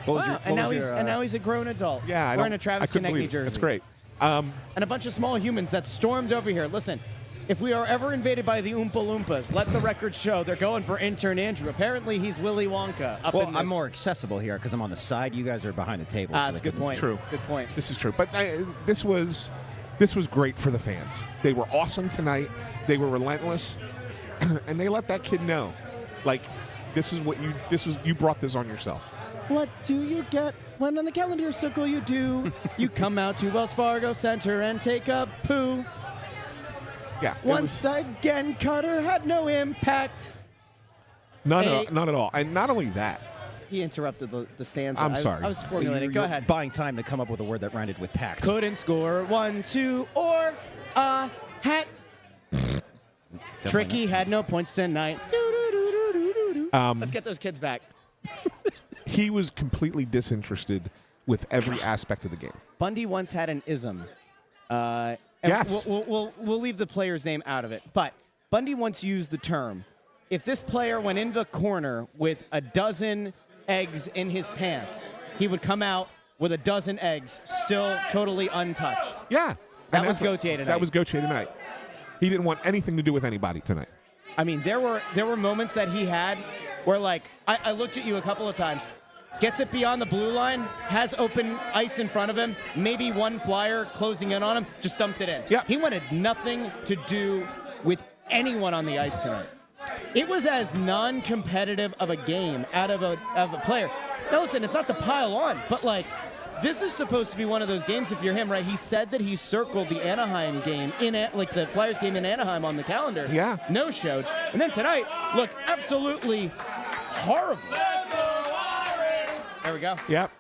Wow. And now he's a grown adult. Yeah. Wearing a Travis I couldn't Konechny believe it. jersey. That's great. And a bunch of small humans that stormed over here. Listen, if we are ever invaded by the Oompa Loompas, let the record show they're going for intern Andrew. Apparently, he's Willy Wonka. Well, in I'm this. more accessible here because I'm on the side. You guys are behind the table. That's a good point. True. Good point. This is true. But this was great for the fans. They were awesome tonight. They were relentless. And they let that kid know, like, you brought this on yourself. What do you get when on the calendar circle you do, you come out to Wells Fargo Center and take a poo. Yeah. Once again, Cutter had no impact. Not at all. And not only that. He interrupted the stanza. I'm sorry. I was formulating. Go ahead. Buying time to come up with a word that rhymed with packed. Couldn't score 1, 2, or a hat. Tricky had no points tonight. Let's get those kids back. He was completely disinterested with every aspect of the game. Bundy once had an ism. And Yes. We'll leave the player's name out of it. But Bundy once used the term, if this player went into the corner with a dozen eggs in his pants, he would come out with a dozen eggs still totally untouched. Yeah. That And was that's what- Gauthier tonight. That was Gauthier tonight. He didn't want anything to do with anybody tonight. I mean, there were moments that he had where, like, I looked at you a couple of times, gets it beyond the blue line, has open ice in front of him, maybe one flyer closing in on him, just dumped it in. Yeah. He wanted nothing to do with anyone on the ice tonight. It was as non-competitive of a game out of a player. Now, listen, it's not to pile on, but, like, this is supposed to be one of those games if you're him, right? He said that he circled the Anaheim game, like the Flyers game in Anaheim on the calendar. Yeah. No-showed. And then tonight looked absolutely horrible. There we go. Yep.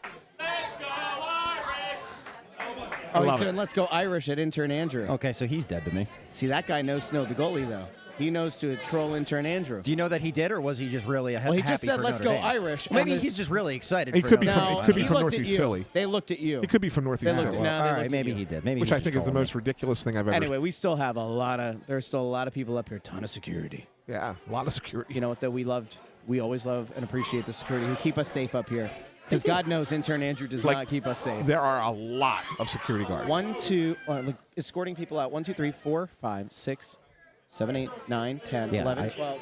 Oh, love he's doing it. Let's Go Irish at intern Andrew. Okay, so he's dead to me. See, that guy knows Snow, the goalie, though. He knows to troll intern Andrew. Do you know that he did, or was he just really happy? Well, he just said, for "Let's Notre go Dame"? Irish. Maybe and he's just really excited. He for could be Notre from- Dame. it could be he from looked at Northeast you. Philly. They looked at you. It could be from Northeast They looked Philly. at- no, All they right, looked maybe at he you. did. Maybe Which he I was think is the trolling most ridiculous thing I've ever. Anyway, we still have there's still a lot of people up here, ton of security. Yeah, a lot of security. You know what, though? We always love and appreciate the security who keep us safe up here. Because God knows intern Andrew does not keep us safe. There are a lot of security guards. Look, escorting people out. 1, 2, 3, 4, 5, 6, 7, 8, 9, 10, Yeah, 11, I- 12,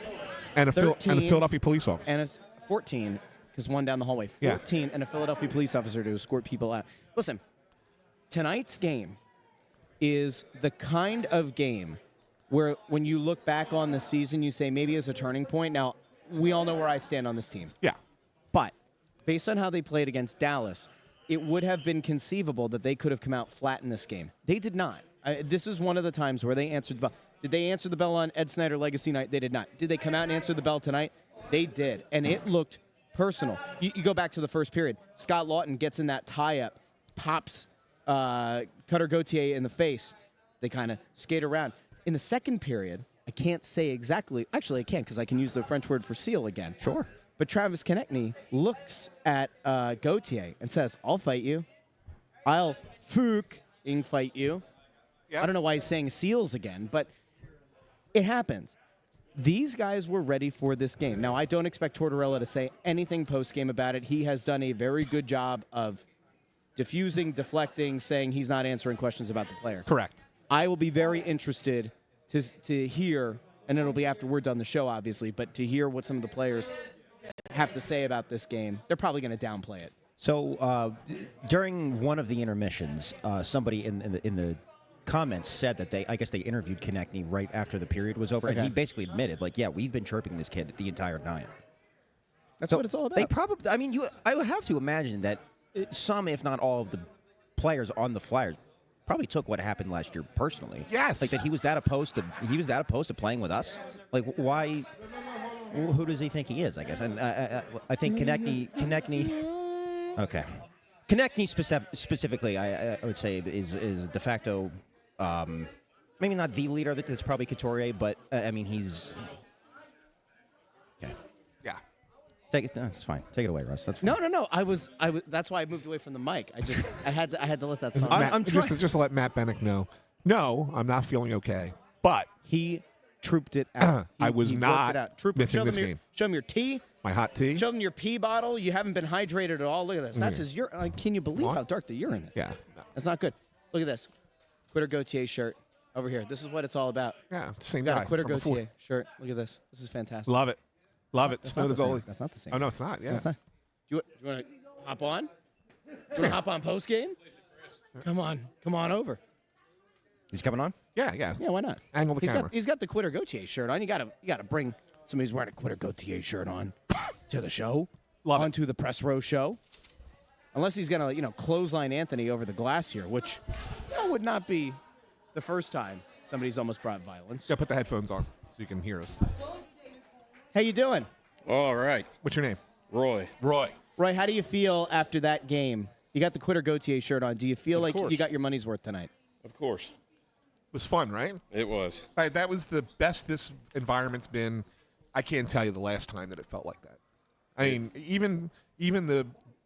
and a 13, Philadelphia police officer. and it's 14, because one down the hallway. 14 and a Philadelphia police officer to escort people out. Listen, tonight's game is the kind of game where when you look back on the season, you say maybe as a turning point. Now, we all know where I stand on this team. Yeah. But based on how they played against Dallas, it would have been conceivable that they could have come out flat in this game. They did not. This is one of the times where they answered the bell. Did they answer the bell on Ed Snyder Legacy night? They did not. Did they come out and answer the bell tonight? They did. And it looked personal. You go back to the first period. Scott Lawton gets in that tie-up, pops Cutter Gauthier in the face. They kind of skate around. In the second period, I can't say exactly. Actually, I can because I can use the French word for seal again. Sure. But Travis Konechny looks at Gauthier and says, I'll fight you. I'll fucking fight you. Yep. I don't know why he's saying seals again, but it happens. These guys were ready for this game. Now, I don't expect Tortorella to say anything post-game about it. He has done a very good job of diffusing, deflecting, saying he's not answering questions about the player. Correct. I will be very interested to hear, and it'll be after we're done the show, obviously, but to hear what some of the players have to say about this game. They're probably going to downplay it. So during one of the intermissions, somebody in the comments said that I guess they interviewed Konechny right after the period was over, and he basically admitted, like, yeah, we've been chirping this kid the entire time. That's So what it's all about. They probably, I mean, I would have to imagine that some, if not all, of the players on the Flyers probably took what happened last year personally. Yes. Like that he was that opposed to playing with us. Like why? Who does he think he is? I guess, and I think Konechny. Okay, Konechny specifically, I would say is de facto. Maybe not the leader. That's probably Couturier, but I mean he's. Okay. Yeah. Take it. That's fine. Take it away, Russ. That's fine. No. I was. That's why I moved away from the mic. I had to let that song. I'm just trying- to let Matt Bennick know. No, I'm not feeling okay. But He trooped it out. I was he not worked it out. Troop it. missing Show this them game. Show them your tea. My hot tea. Show them your pee bottle. You haven't been hydrated at all. Look at this. That's his urine. Can you believe What? how dark the urine is? Yeah. No. That's not good. Look at this. Quitter Gauthier shirt over here. This is what it's all about. Yeah. Same Got guy. a Quitter from before. Gauthier shirt. Look at this. This is fantastic. Love it. Love it. That's Snow not the the same. goalie. That's not the same. Oh no, it's not. Yeah. That's not. Do you want to hop on? Do you want to hop on post game? Come on over. He's coming on. Yeah. Yeah. Yeah, why not? Angle the camera. He's got the Quitter Gauthier shirt on. You gotta bring somebody who's wearing a Quitter Gauthier shirt on to the show. Love it. onto the press row show. Unless he's going to, clothesline Anthony over the glass here, which would not be the first time somebody's almost brought violence. Yeah, put the headphones on so you can hear us. How you doing? All right. What's your name? Roy. Roy. Roy, how do you feel after that game? You got the Quitter Gauthier shirt on. Do you feel like course. you got your money's worth tonight? Of course. It was fun, right? It was. That was the best this environment's been. I can't tell you the last time that it felt like that. I mean, even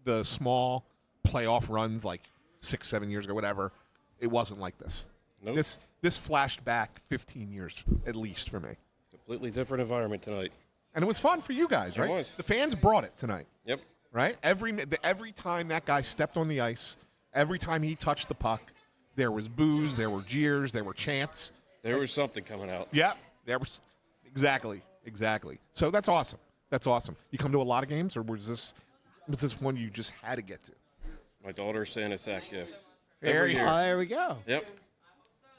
the small playoff runs like 6-7 years ago, whatever, it wasn't like this. Nope. This flashed back 15 years at least for me. Completely different environment tonight. And it was fun for you guys, It right? was. The fans brought it tonight, Yep. right? Every time that guy stepped on the ice, every time he touched the puck, there was boos, there were jeers, there were chants. There was something coming out. Yeah, there was exactly. So that's awesome. That's awesome. You come to a lot of games, or was this one you just had to get to? My daughter's Santa sack gift. There Every you year. go. There we go. Yep.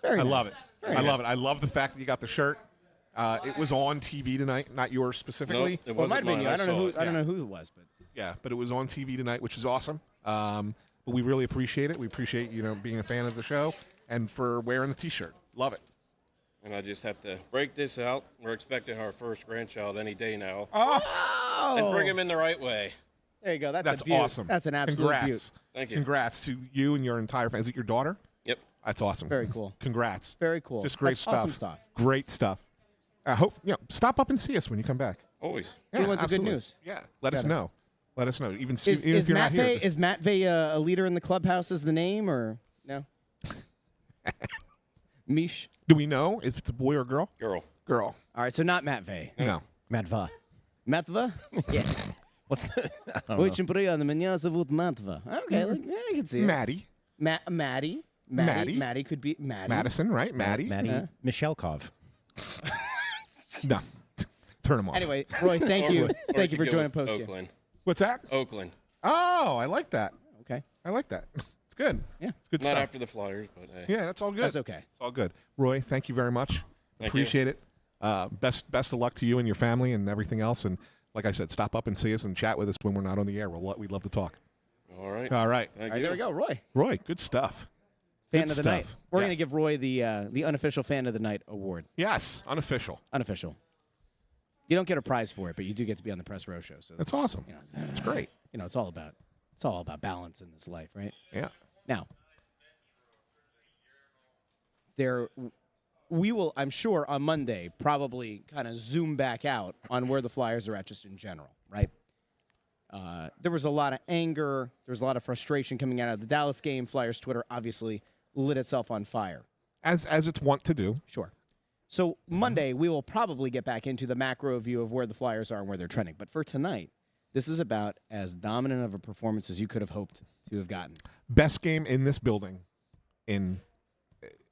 Very I nice. love it. Very I nice. love it. I love the fact that you got the shirt. It was on TV tonight, not yours specifically. Nope, it Well, it might wasn't have been mine. you. I don't know saw who. it. I don't know who it was, but Yeah, but it was on TV tonight, which is awesome. But we really appreciate it. We appreciate being a fan of the show and for wearing the T-shirt. Love it. And I just have to break this out. We're expecting our first grandchild any day now. Oh, And bring him in the right way. there you go. that's a beaut. awesome. That's an absolute Congrats. beaut. Thank you. Congrats to you and your entire family. Is it your daughter? Yep. That's awesome. Very cool. Congrats. Very cool. Just great That's stuff. Awesome stuff. Great stuff. I hope stop up and see us when you come back. Always. We want the good absolutely. news. Yeah, let us know. Let us know. Even Is, if is you're Matt not here. Vey, is Matt Vey a leader in the clubhouse as the name, or no? Mish. Do we know if it's a boy or girl? Girl. Girl. All right, so not Matt Vey. No. Matva. Matva? Yeah. What's the? I don't know. Очень приятно. Меня зовут Matva. Okay, yeah, I can see it. Maddie. Maddie. Maddie. Maddie could be Maddie. Madison, right? Maddie. Maddie Michelkov. No. Turn him off. Anyway, Roy, thank you. Or Thank you for go joining with Postgame. Oakland. What's that? Oakland. Oh, I like that. Okay. I like that. It's good. Yeah. It's good Not stuff. after the Flyers, but hey. Yeah, that's all good. That's okay. It's all good. Roy, thank you very much. Thank you. Appreciate it. Best of luck to you and your family and everything else. And like I said, stop up and see us and chat with us when we're not on the air. We'd love to talk. All right. All right. Thank All right, you. there we go, Roy. Roy, good stuff. Fan Good of the night. stuff. We're going to Yes. give Roy the unofficial Fan of the Night award. Yes, unofficial. Unofficial. You don't get a prize for it, but you do get to be on the Press Row show. So That's awesome. That's great. It's all about balance in this life, right? Yeah. Now, we will, I'm sure, on Monday probably kind of zoom back out on where the Flyers are at just in general, right? There was a lot of anger. There was a lot of frustration coming out of the Dallas game. Flyers Twitter obviously lit itself on fire. As it's wont to do. Sure. So Monday, we will probably get back into the macro view of where the Flyers are and where they're trending. But for tonight, this is about as dominant of a performance as you could have hoped to have gotten. Best game in this building in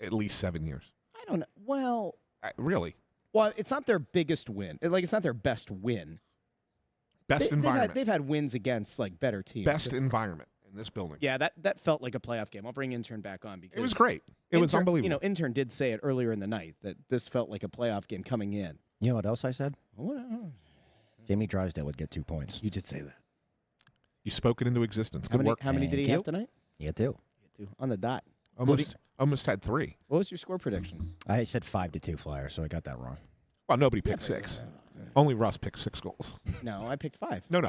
at least 7 years. I don't know. Well, Really. it's not their biggest win. It's not their best win. Best environment. They've had wins against like better teams. Best environment in this building. Yeah, that felt like a playoff game. I'll bring Intern back on because It was great. It was unbelievable. Intern did say it earlier in the night that this felt like a playoff game coming in. You know what else I said? What? Jamie Drysdale would get 2 points. You did say that. You spoke it into existence. How Good many? work. How many did he Thank you. have tonight? Yeah, too. On the dot. Almost had 3. What was your score prediction? I said 5-2 Flyers, so I got that wrong. Well, nobody picked 6. Only Russ picked 6 goals. No, I picked 5. No.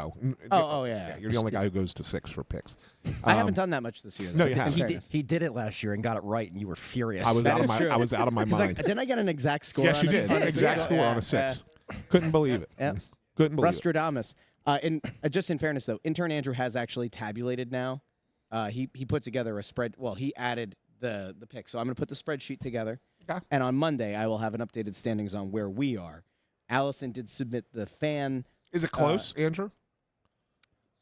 Yeah. You're the only guy who goes to 6 for picks. I haven't done that much this year. No, though, you in haven't. fairness. He did it last year and got it right, and you were furious. I was That out of is my true. I was out of my 'Cause mind. didn't I get an exact score? Yes, on you this? did. An Yeah, exact yeah, score on a 6. Couldn't believe it. Yeah. Couldn't believe it. Rustradamus. Just in fairness, though, Intern Andrew has actually tabulated now. He put together a spread. Well, he added the pick. So I'm going to put the spreadsheet together. Okay. And on Monday, I will have an updated standings on where we are. Allison did submit the fan. Is it close, Andrew?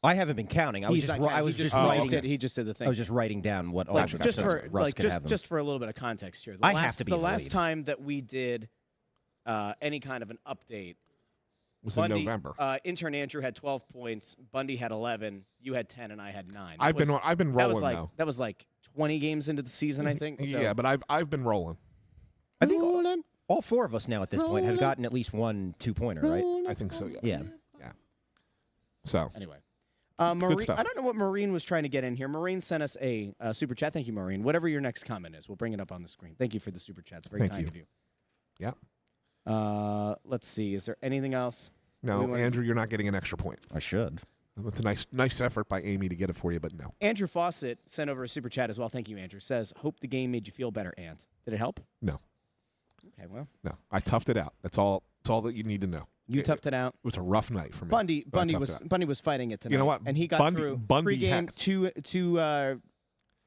I haven't been counting. I was just writing. He just did the thing. I was just writing down what all Like, the just for Russ could have them. just for a little bit of context here. I have to be the the last lead. time that we did any kind of an update. Was Bundy, in November. Intern Andrew had 12 points. Bundy had 11. You had 10, and I had 9. I've been rolling That was like 20 games into the season, I think. So. Yeah, but I've been rolling. I think all 4 of us now at this point have gotten at least 1 2-pointer, right? I think so. Yeah. Yeah. So Anyway, Good stuff. I don't know what Maureen was trying to get in here. Maureen sent us a super chat. Thank you, Maureen. Whatever your next comment is, we'll bring it up on the screen. Thank you for the super chats. Very kind of you. Yeah. Let's see. Is there anything else? No, Andrew, you're not getting an extra point. I should. It's a nice effort by Amy to get it for you, but no. Andrew Fawcett sent over a super chat as well. Thank you, Andrew. Says, hope the game made you feel better, Ant. Did it help? No. Okay, well. No. I toughed it out. That's all that you need to know. You toughed it out. It was a rough night for me. Bundy was fighting it tonight. You know what? And he got through pregame, two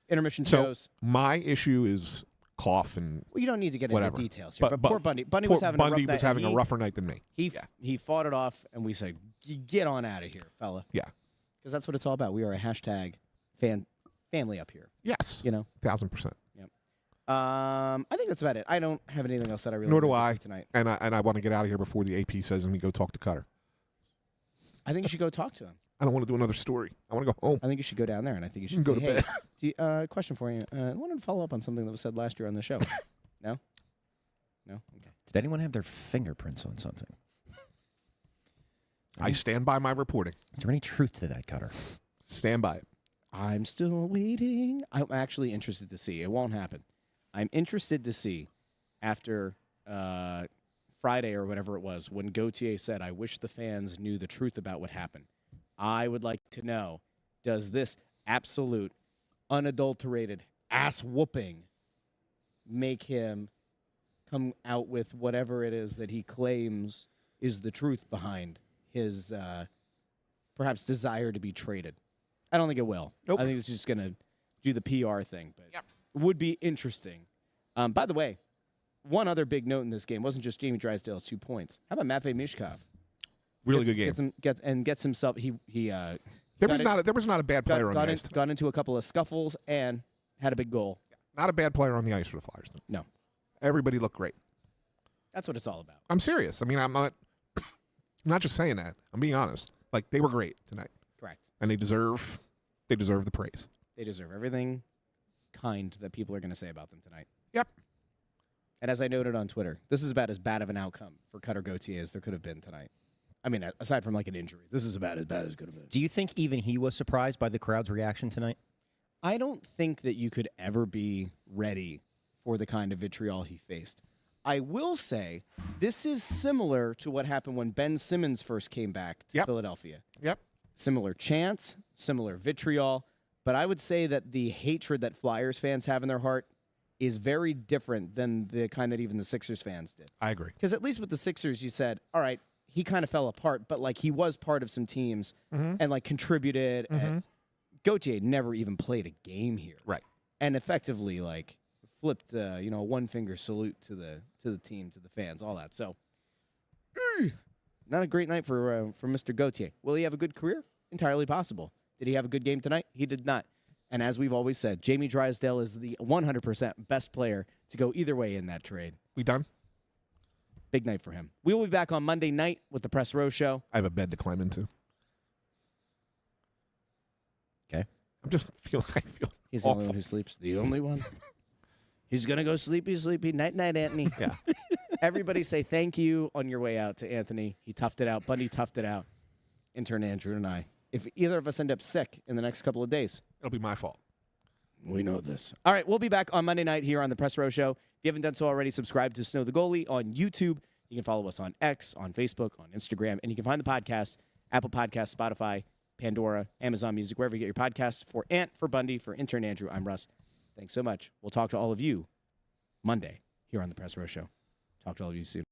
intermission shows. My issue is cough and well, you don't need to get whatever. into details here. But poor Bundy. Bundy was having a rougher night than me. He fought it off, and we said, get on out of here, fella. Yeah. Because that's what it's all about. We are a hashtag family up here. Yes. 1,000%. 1,000%. Yep. I think that's about it. I don't have anything else that I really Nor do want I. to do tonight. And I want to get out of here before the AP says let me go talk to Cutter. I think you should go talk to him. I don't want to do another story. I want to go home. I think you should go down there, and I think you should go say, to hey, bed. Question for you. I wanted to follow up on something that was said last year on the show. No? No? Okay. Did anyone have their fingerprints on something? I stand by my reporting. Is there any truth to that, Cutter? Stand by it. I'm still waiting. I'm actually interested to see. It won't happen. I'm interested to see after Friday or whatever it was when Gauthier said, I wish the fans knew the truth about what happened. I would like to know, does this absolute, unadulterated ass whooping make him come out with whatever it is that he claims is the truth behind his perhaps desire to be traded? I don't think it will. Nope. I think it's just going to do the PR thing. But it would be interesting. By the way, one other big note in this game wasn't just Jamie Drysdale's 2 points. How about Matvei Mishkov? Really good game. Gets himself. There was not a bad player on the ice. Got into a couple of scuffles and had a big goal. Not a bad player on the ice for the Flyers. Though. No. Everybody looked great. That's what it's all about. I'm serious. I mean, I'm not just saying that. I'm being honest. Like, they were great tonight. Correct. And they deserve the praise. They deserve everything kind that people are going to say about them tonight. Yep. And as I noted on Twitter, this is about as bad of an outcome for Cutter Gauthier as there could have been tonight. I mean, aside from like an injury, this is about as bad as could have been. Do you think even he was surprised by the crowd's reaction tonight? I don't think that you could ever be ready for the kind of vitriol he faced. I will say this is similar to what happened when Ben Simmons first came back to Philadelphia. Yep. Similar chants, similar vitriol, but I would say that the hatred that Flyers fans have in their heart is very different than the kind that even the Sixers fans did. I agree. Because at least with the Sixers, you said, all right, he kind of fell apart, but like he was part of some teams and like contributed. And Gauthier never even played a game here, right? And effectively like flipped, a one finger salute to the team, to the fans, all that. So, not a great night for Mr. Gauthier. Will he have a good career? Entirely possible. Did he have a good game tonight? He did not. And as we've always said, Jamie Drysdale is the 100% best player to go either way in that trade. We done? Big night for him. We will be back on Monday night with the Press Row Show. I have a bed to climb into. Okay. I feel He's the only one who sleeps. The only one. He's going to go sleepy. Night, Anthony. Yeah. Everybody say thank you on your way out to Anthony. He toughed it out. Bundy toughed it out. Intern Andrew and I. If either of us end up sick in the next couple of days, it'll be my fault. We know this. All right, we'll be back on Monday night here on the Press Row Show. If you haven't done so already, subscribe to Snow the Goalie on YouTube. You can follow us on X, on Facebook, on Instagram, and you can find the podcast, Apple Podcasts, Spotify, Pandora, Amazon Music, wherever you get your podcasts. For Ant, for Bundy, for Intern Andrew, I'm Russ. Thanks so much. We'll talk to all of you Monday here on the Press Row Show. Talk to all of you soon.